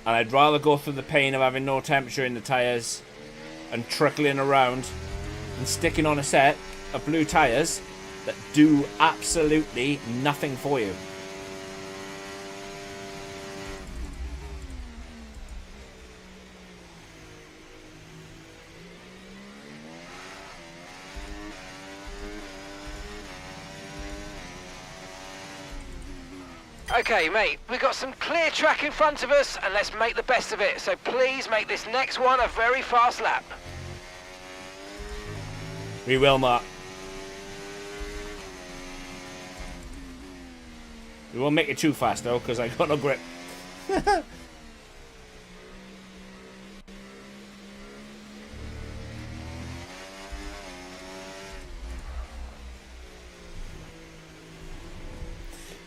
And I'd rather go through the pain of having no temperature in the tyres and trickling around and sticking on a set of blue tyres that do absolutely nothing for you. Okay, mate, we've got some clear track in front of us, and let's make the best of it. So please make this next one a very fast lap. We will, Mark. We won't make it too fast, though, because I got no grip. Do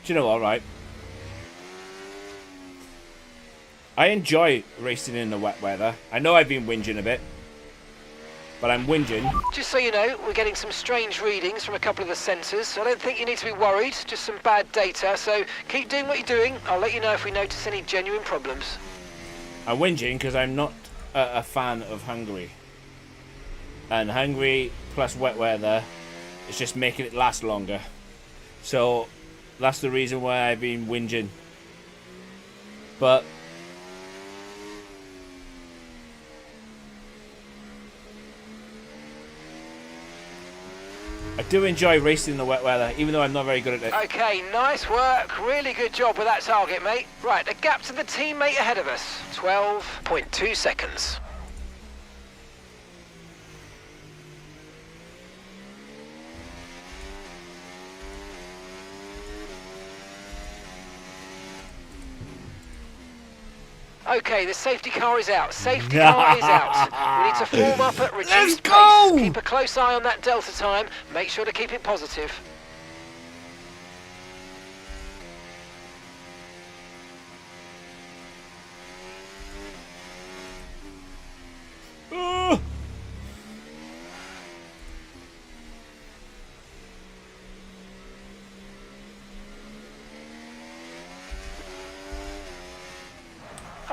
you know what, right? I enjoy racing in the wet weather. I know I've been whinging a bit, but I'm whinging. Just so you know, we're getting some strange readings from a couple of the sensors. I don't think you need to be worried, just some bad data. So keep doing what you're doing. I'll let you know if we notice any genuine problems. I'm whinging because I'm not a fan of Hungary. And Hungary plus wet weather is just making it last longer. So that's the reason why I've been whinging. But I do enjoy racing in the wet weather, even though I'm not very good at it. Okay, nice work. Really good job with that target, mate. Right, a gap to the teammate ahead of us. 12.2 seconds. Okay, the safety car is out. Safety car is out. We need to form up at reduced pace. Keep a close eye on that delta time. Make sure to keep it positive.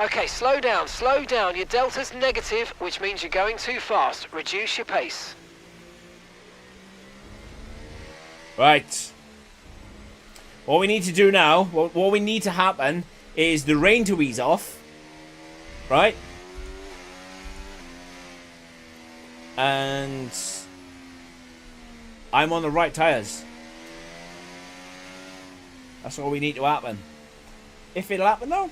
Okay, slow down, slow down. Your delta's negative, which means you're going too fast. Reduce your pace. Right. What we need to do now, what we need to happen is the rain to ease off. Right? And I'm on the right tyres. That's what we need to happen. If it'll happen though.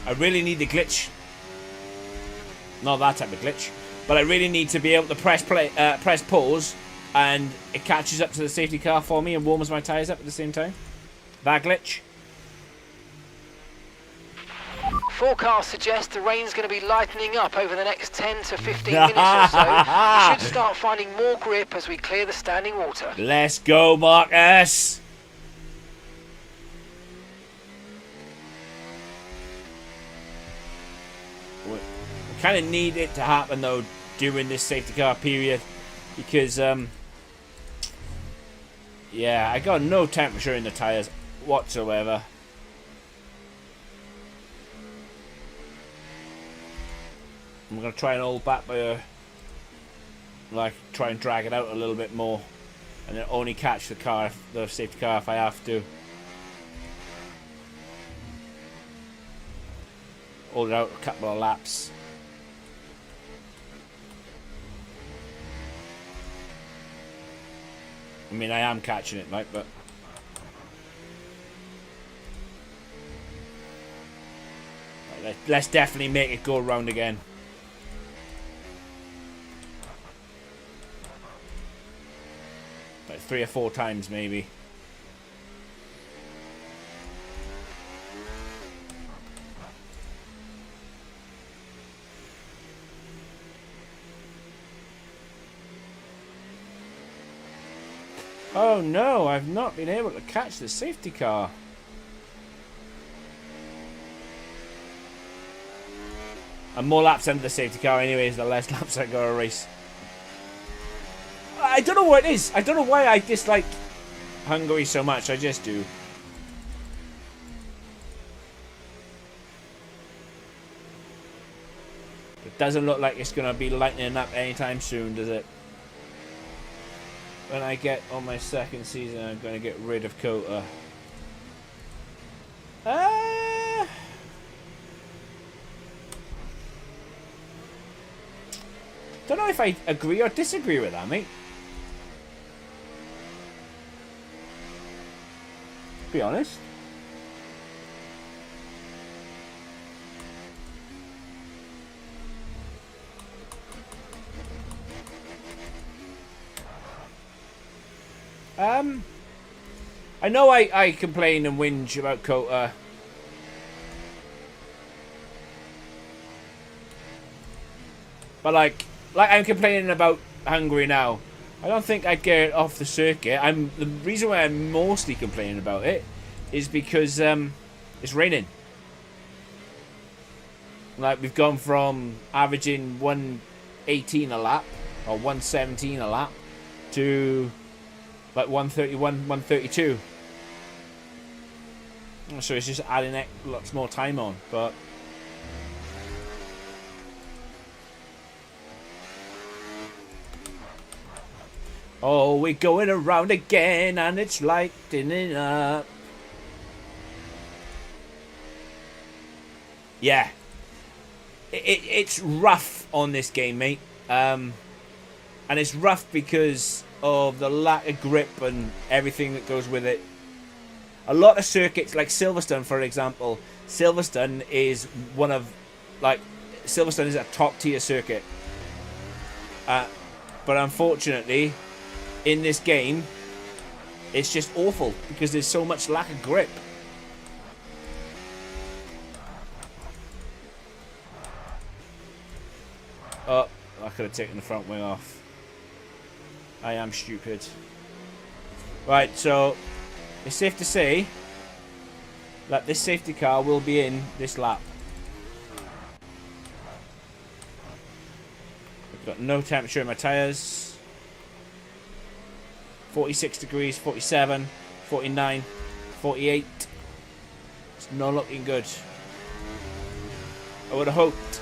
I really need the glitch. Not that type of glitch. But I really need to be able to press pause, and it catches up to the safety car for me and warms my tyres up at the same time. That glitch. Forecasts suggest the rain's going to be lightening up over the next 10 to 15 minutes or so. We should start finding more grip as we clear the standing water. Let's go, Marcus! We kind of need it to happen, though, during this safety car period. Because, yeah, I got no temperature in the tyres whatsoever. I'm going to try and hold back by, like, try and drag it out a little bit more. And then only catch the safety car if I have to. Hold it out a couple of laps. I mean, I am catching it, right, but... Let's definitely make it go around again. Like 3 or 4 times, maybe. Oh no, I've not been able to catch the safety car. And more laps under the safety car anyways, the less laps I gotta race. I don't know what it is. I don't know why I dislike Hungary so much. I just do. It doesn't look like it's going to be lightening up anytime soon, does it? When I get on my second season, I'm going to get rid of Kota. Don't know if I agree or disagree with that, mate. To be honest. I know I complain and whinge about Kota. But like I'm complaining about Hungary now. I don't think I'd get it off the circuit. The reason why I'm mostly complaining about it is because it's raining. Like, we've gone from averaging 118 a lap or 117 a lap to like 131, 132. So it's just adding lots more time on, but oh, we're going around again and it's lightening up. Yeah. It's rough on this game, mate. And it's rough because of the lack of grip and everything that goes with it. A lot of circuits, like Silverstone, for example. Silverstone is Silverstone is a top tier circuit. But unfortunately, in this game, it's just awful because there's so much lack of grip. Oh, I could have taken the front wing off. I am stupid. Right, so it's safe to say that this safety car will be in this lap. I've got no temperature in my tyres. 46 degrees, 47, 49, 48. It's not looking good. I would have hoped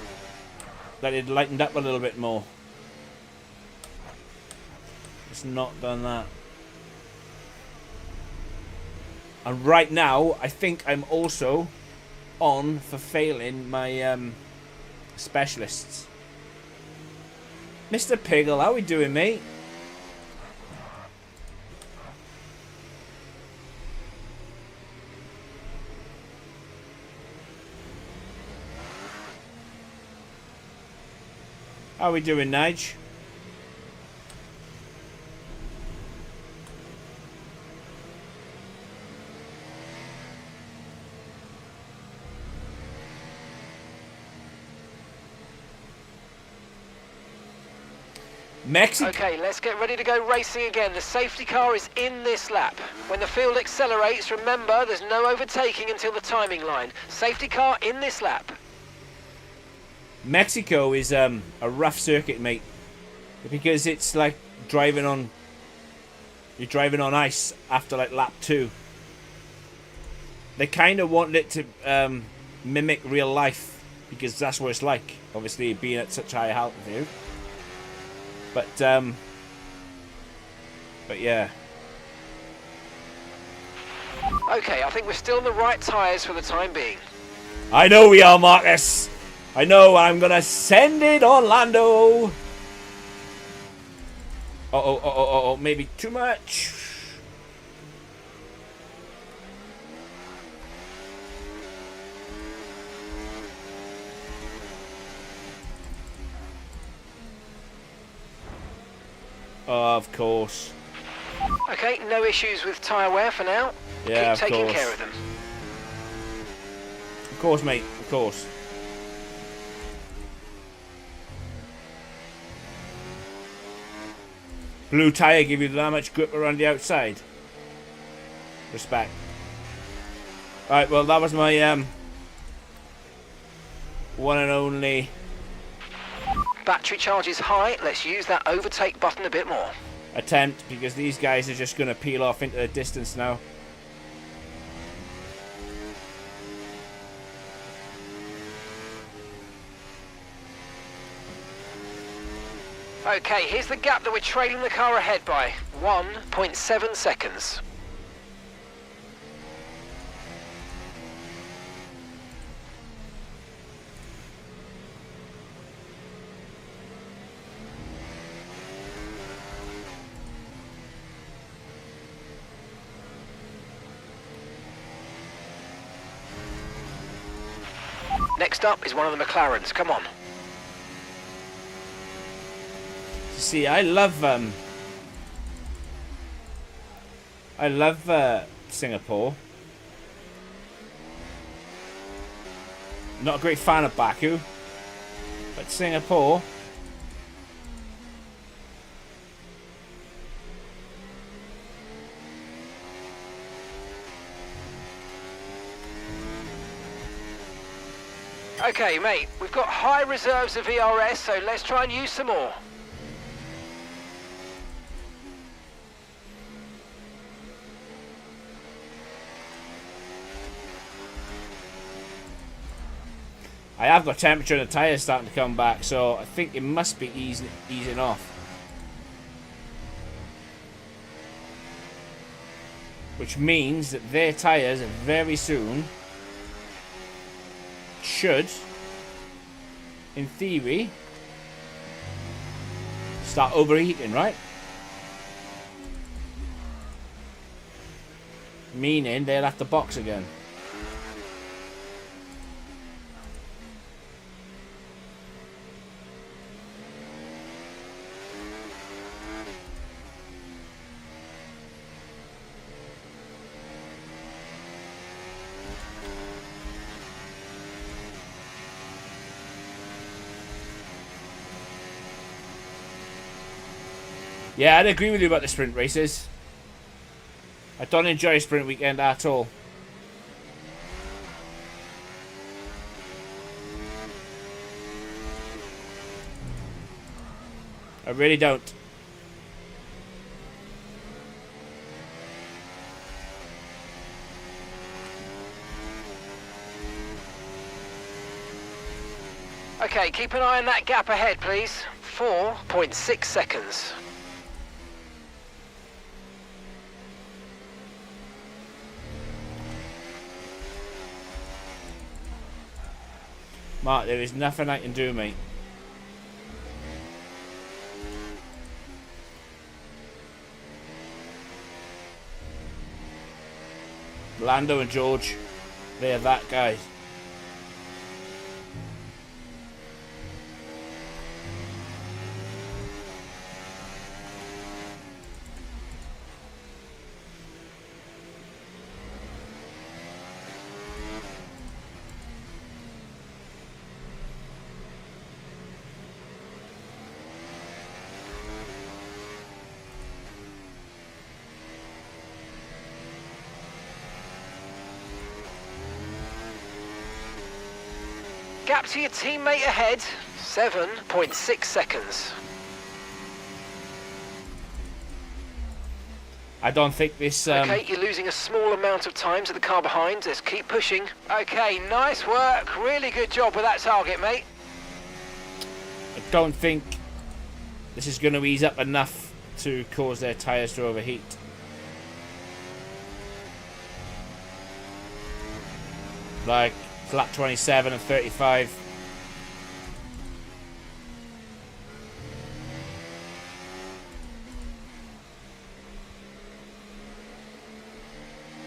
that it lightened up a little bit more. It's not done that. And right now, I think I'm also on for failing my specialists. Mr. Piggle, how we doing, mate? How are we doing, Nige? Mexico. Okay, let's get ready to go racing again. The safety car is in this lap. When the field accelerates, remember there's no overtaking until the timing line. Safety car in this lap. Mexico is a rough circuit, mate, because it's like driving on. You're driving on ice after like lap 2. They kind of wanted it to mimic real life because that's what it's like. Obviously, being at such high altitude. But yeah. Okay, I think we're still on the right tyres for the time being. I know we are, Marcus. I know. I'm gonna send it on Lando. Oh, maybe too much. Of course. Okay, no issues with tyre wear for now. Yeah, Keep taking care of them. Of course, mate. Of course. Blue tyre give you that much grip around the outside. Respect. Alright, well that was my one and only. Battery charge is high. Let's use that overtake button a bit more. Attempt, because these guys are just going to peel off into the distance now. Okay, here's the gap that we're trailing the car ahead by. 1.7 seconds. Next up is one of the McLarens. Come on. See, I love Singapore. Not a great fan of Baku, but Singapore. Okay, mate, we've got high reserves of ERS, so let's try and use some more. I have got temperature and the tyres starting to come back, so I think it must be easing off. Which means that their tyres very soon should, in theory, start overheating, right? Meaning they'll have to box again. Yeah, I'd agree with you about the sprint races. I don't enjoy a sprint weekend at all. I really don't. Okay, keep an eye on that gap ahead, please. 4.6 seconds. Mark, there is nothing I can do, mate. Lando and George, they are that guys. Gap to your teammate ahead, 7.6 seconds. I don't think this... Okay, you're losing a small amount of time to the car behind. Let's keep pushing. Okay, nice work. Really good job with that target, mate. I don't think this is going to ease up enough to cause their tyres to overheat. Like lap 27 and 35.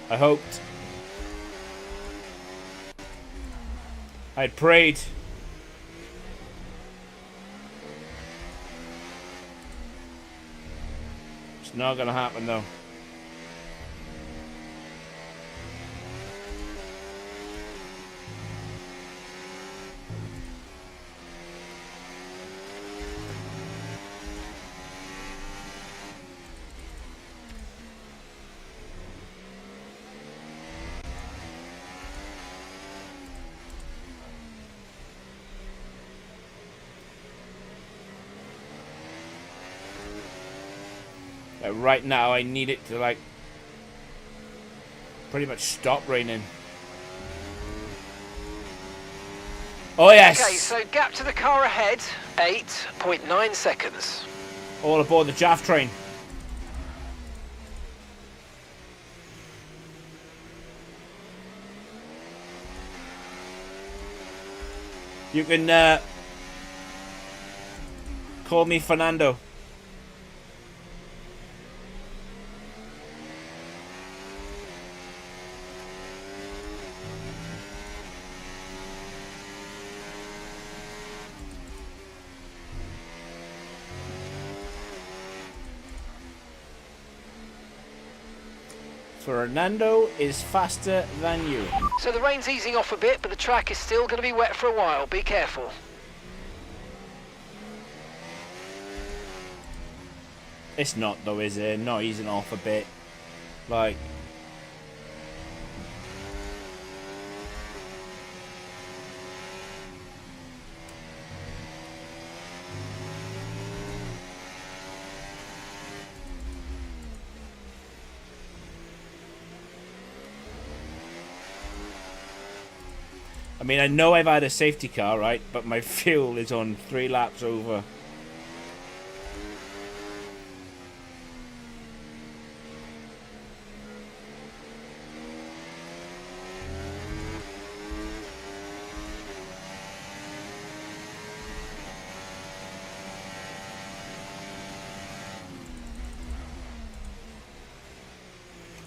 I hoped. I'd prayed. It's not gonna happen though. Right now I need it to like pretty much stop raining. Oh yes! Okay, so gap to the car ahead, 8.9 seconds. All aboard the Jaf train. You can call me Fernando. Fernando is faster than you. So the rain's easing off a bit, but the track is still going to be wet for a while. Be careful. It's not though, is it? Not easing off a bit. Like... I mean, I know I've had a safety car, right? But my fuel is on 3 laps over.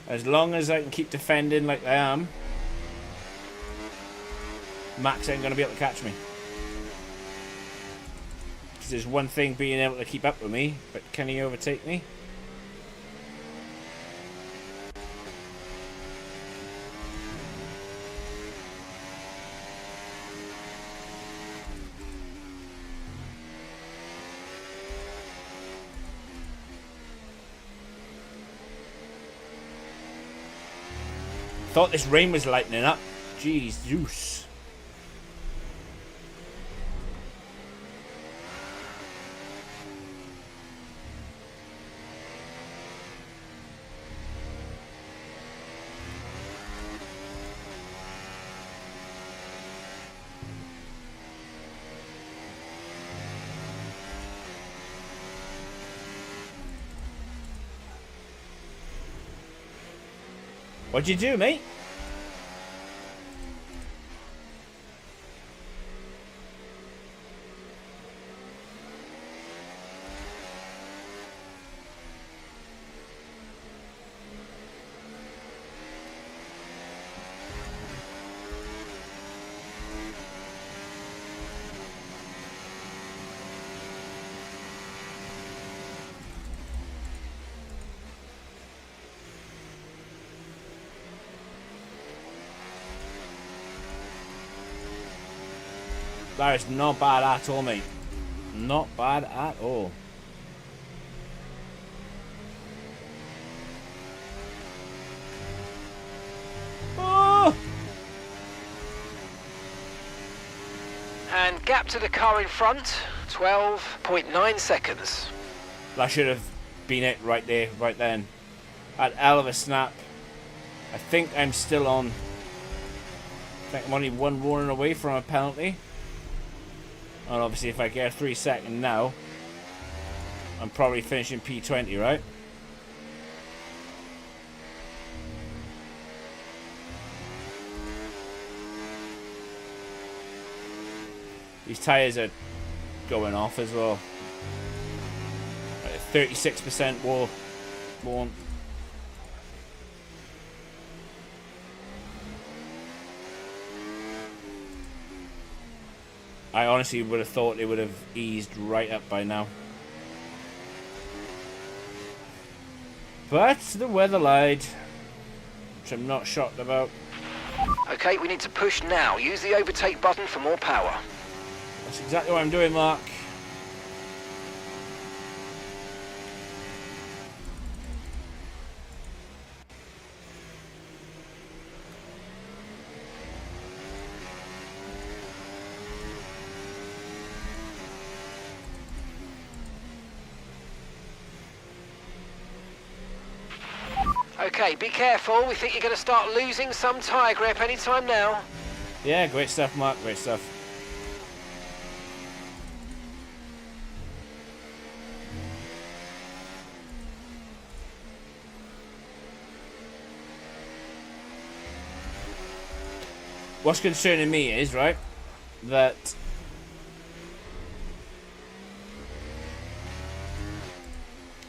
As long as I can keep defending like I am, Max ain't going to be able to catch me. Because there's one thing being able to keep up with me, but can he overtake me? Thought this rain was lightening up. Jeez, Zeus. What'd you do, mate? That is not bad at all, mate. Not bad at all. Oh! And gap to the car in front, 12.9 seconds. That should have been it right there, right then. Had hell of a snap. I think I'm still on. I think I'm only one warning away from a penalty. And obviously if I get a 3 second now, I'm probably finishing P20, right? These tyres are going off as well. 36% worn. I honestly would have thought they would have eased right up by now. But the weather lied, which I'm not shocked about. Okay, we need to push now. Use the overtake button for more power. That's exactly what I'm doing, Mark. Okay, be careful. We think you're going to start losing some tyre grip anytime now. Yeah, great stuff, Mark. Great stuff. What's concerning me is, right, that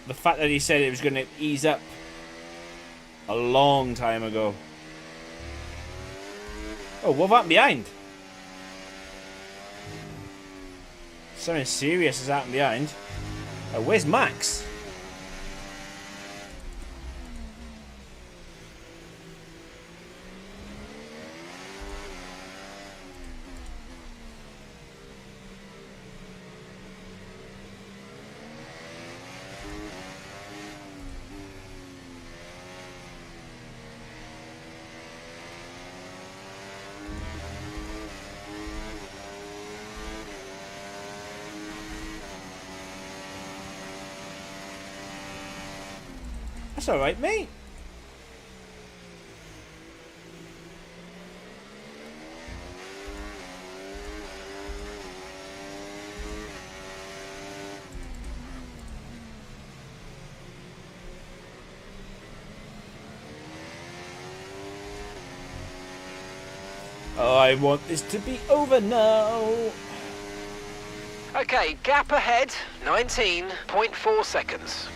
the fact that he said it was going to ease up a long time ago. Oh, what happened behind? Something serious has happened behind. Where's Max? That's alright, mate. Oh, I want this to be over now. Okay, gap ahead, 19.4 seconds.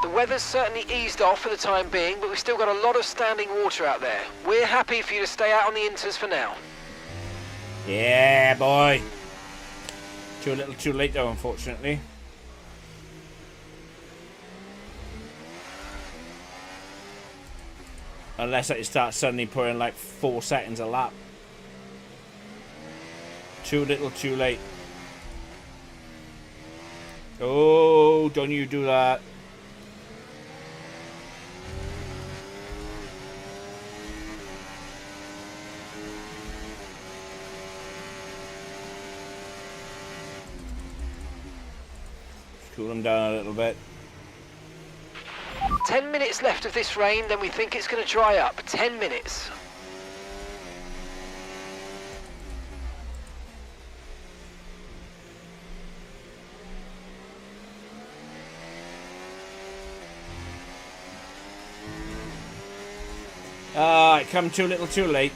The weather's certainly eased off for the time being, but we've still got a lot of standing water out there. We're happy for you to stay out on the inters for now. Yeah, boy. Too little too late though, unfortunately. Unless I start suddenly putting like 4 seconds a lap. Too little too late. Oh, don't you do that. Cool them down a little bit. 10 minutes left of this rain, then we think it's going to dry up. 10 minutes. Ah, it come too little too late.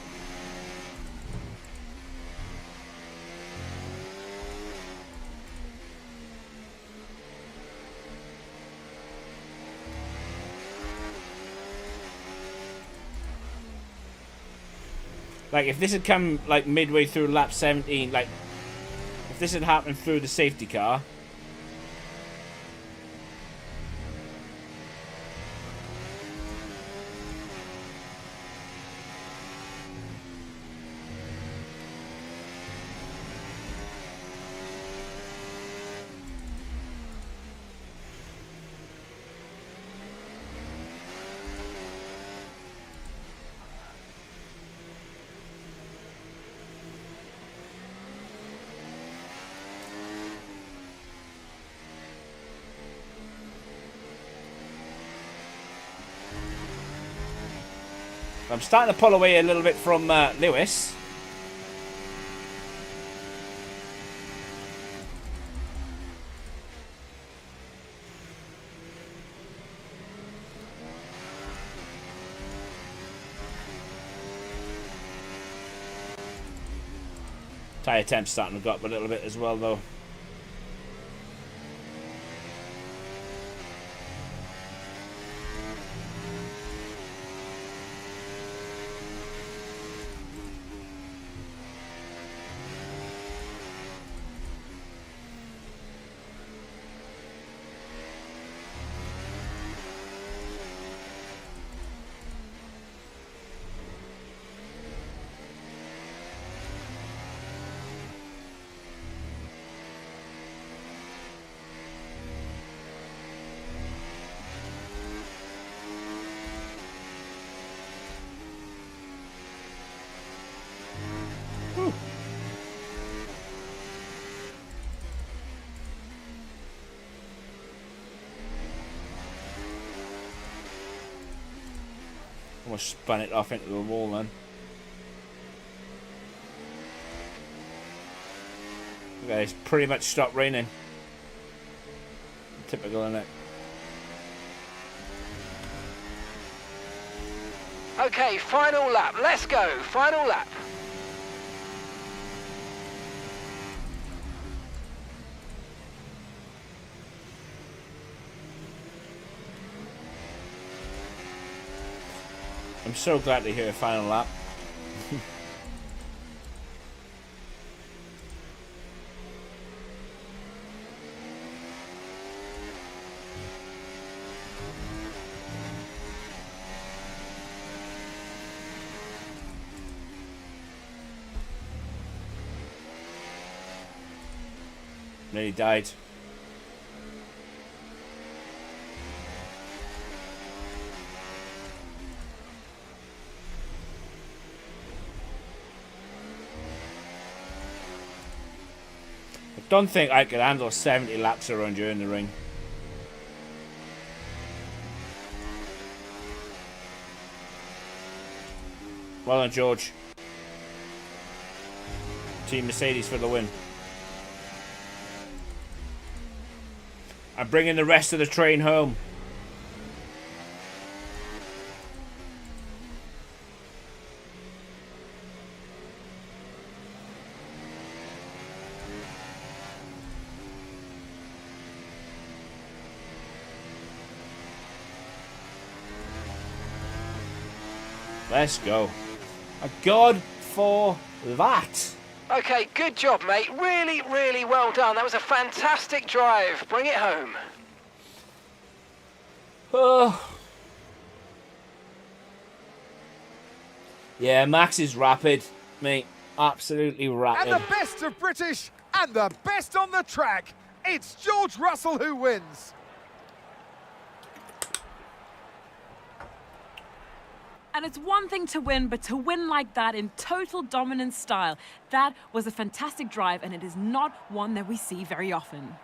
Like, if this had come, like, midway through lap 17, like, if this had happened through the safety car, I'm starting to pull away a little bit from Lewis. Tyre temp's starting to go up a little bit as well, though. Almost spun it off into the wall then. Okay, it's pretty much stopped raining. Typical, isn't it? Okay, final lap. Let's go. Final lap. I'm so glad to hear a final lap. Nearly died. I don't think I could handle 70 laps around you in the ring. Well done, George. Team Mercedes for the win. I'm bringing the rest of the train home. Let's go. A god for that. Okay, good job, mate. Really, really well done. That was a fantastic drive. Bring it home. Oh. Yeah, Max is rapid, mate. Absolutely rapid. And the best of British and the best on the track. It's George Russell who wins. And it's one thing to win, but to win like that in total dominant style, that was a fantastic drive, and it is not one that we see very often.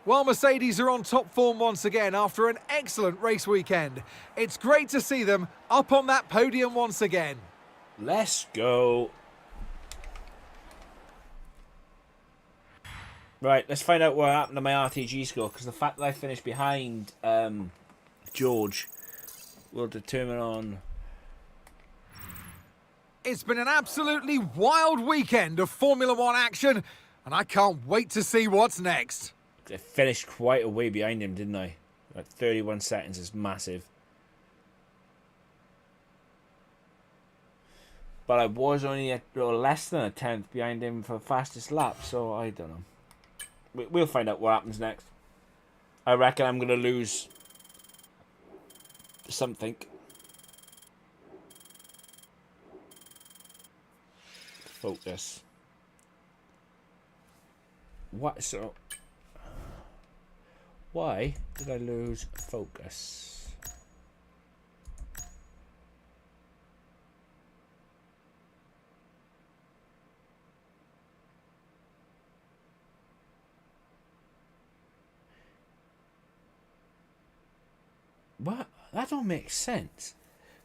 Well, Mercedes are on top form once again after an excellent race weekend. It's great to see them up on that podium once again. Let's go. Right, let's find out what happened to my RTG score, because the fact that I finished behind George will determine on... It's been an absolutely wild weekend of Formula One action, and I can't wait to see what's next. I finished quite a way behind him, didn't I? Like 31 seconds is massive. But I was only less than a tenth behind him for fastest lap, so I don't know. We'll find out what happens next. I reckon I'm going to lose something. Focus. What? So... Why did I lose focus? What? That don't make sense.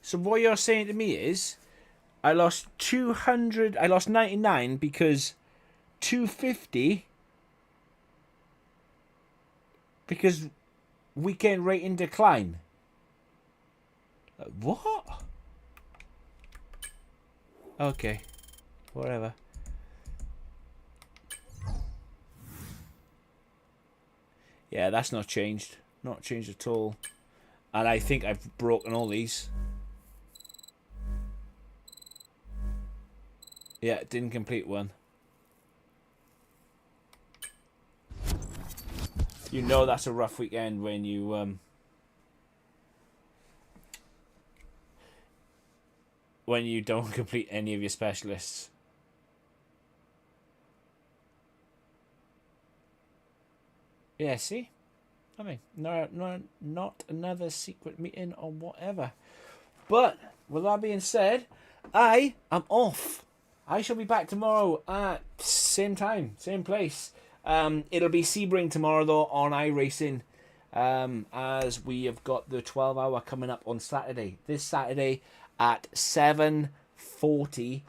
So what you're saying to me is, I lost 200. I lost 99 because 250. Because weekend rating decline. What? Okay, whatever. Yeah, that's not changed. Not changed at all. And I think I've broken all these. Yeah, didn't complete one. You know that's a rough weekend when you don't complete any of your specialists. Yeah, see? I mean, not another secret meeting or whatever. But, with that being said, I am off. I shall be back tomorrow at same time, same place. It'll be Sebring tomorrow, though, on iRacing, as we have got the 12-hour coming up on Saturday. This Saturday at 7:40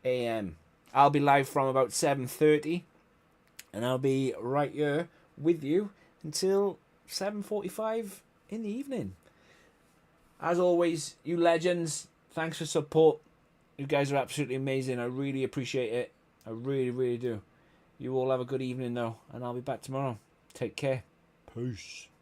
a.m. I'll be live from about 7:30, and I'll be right here with you until 7:45 in the evening. As always, you legends, thanks for support. You guys are absolutely amazing. I really appreciate it. I really, really do. You all have a good evening, though, and I'll be back tomorrow. Take care. Peace.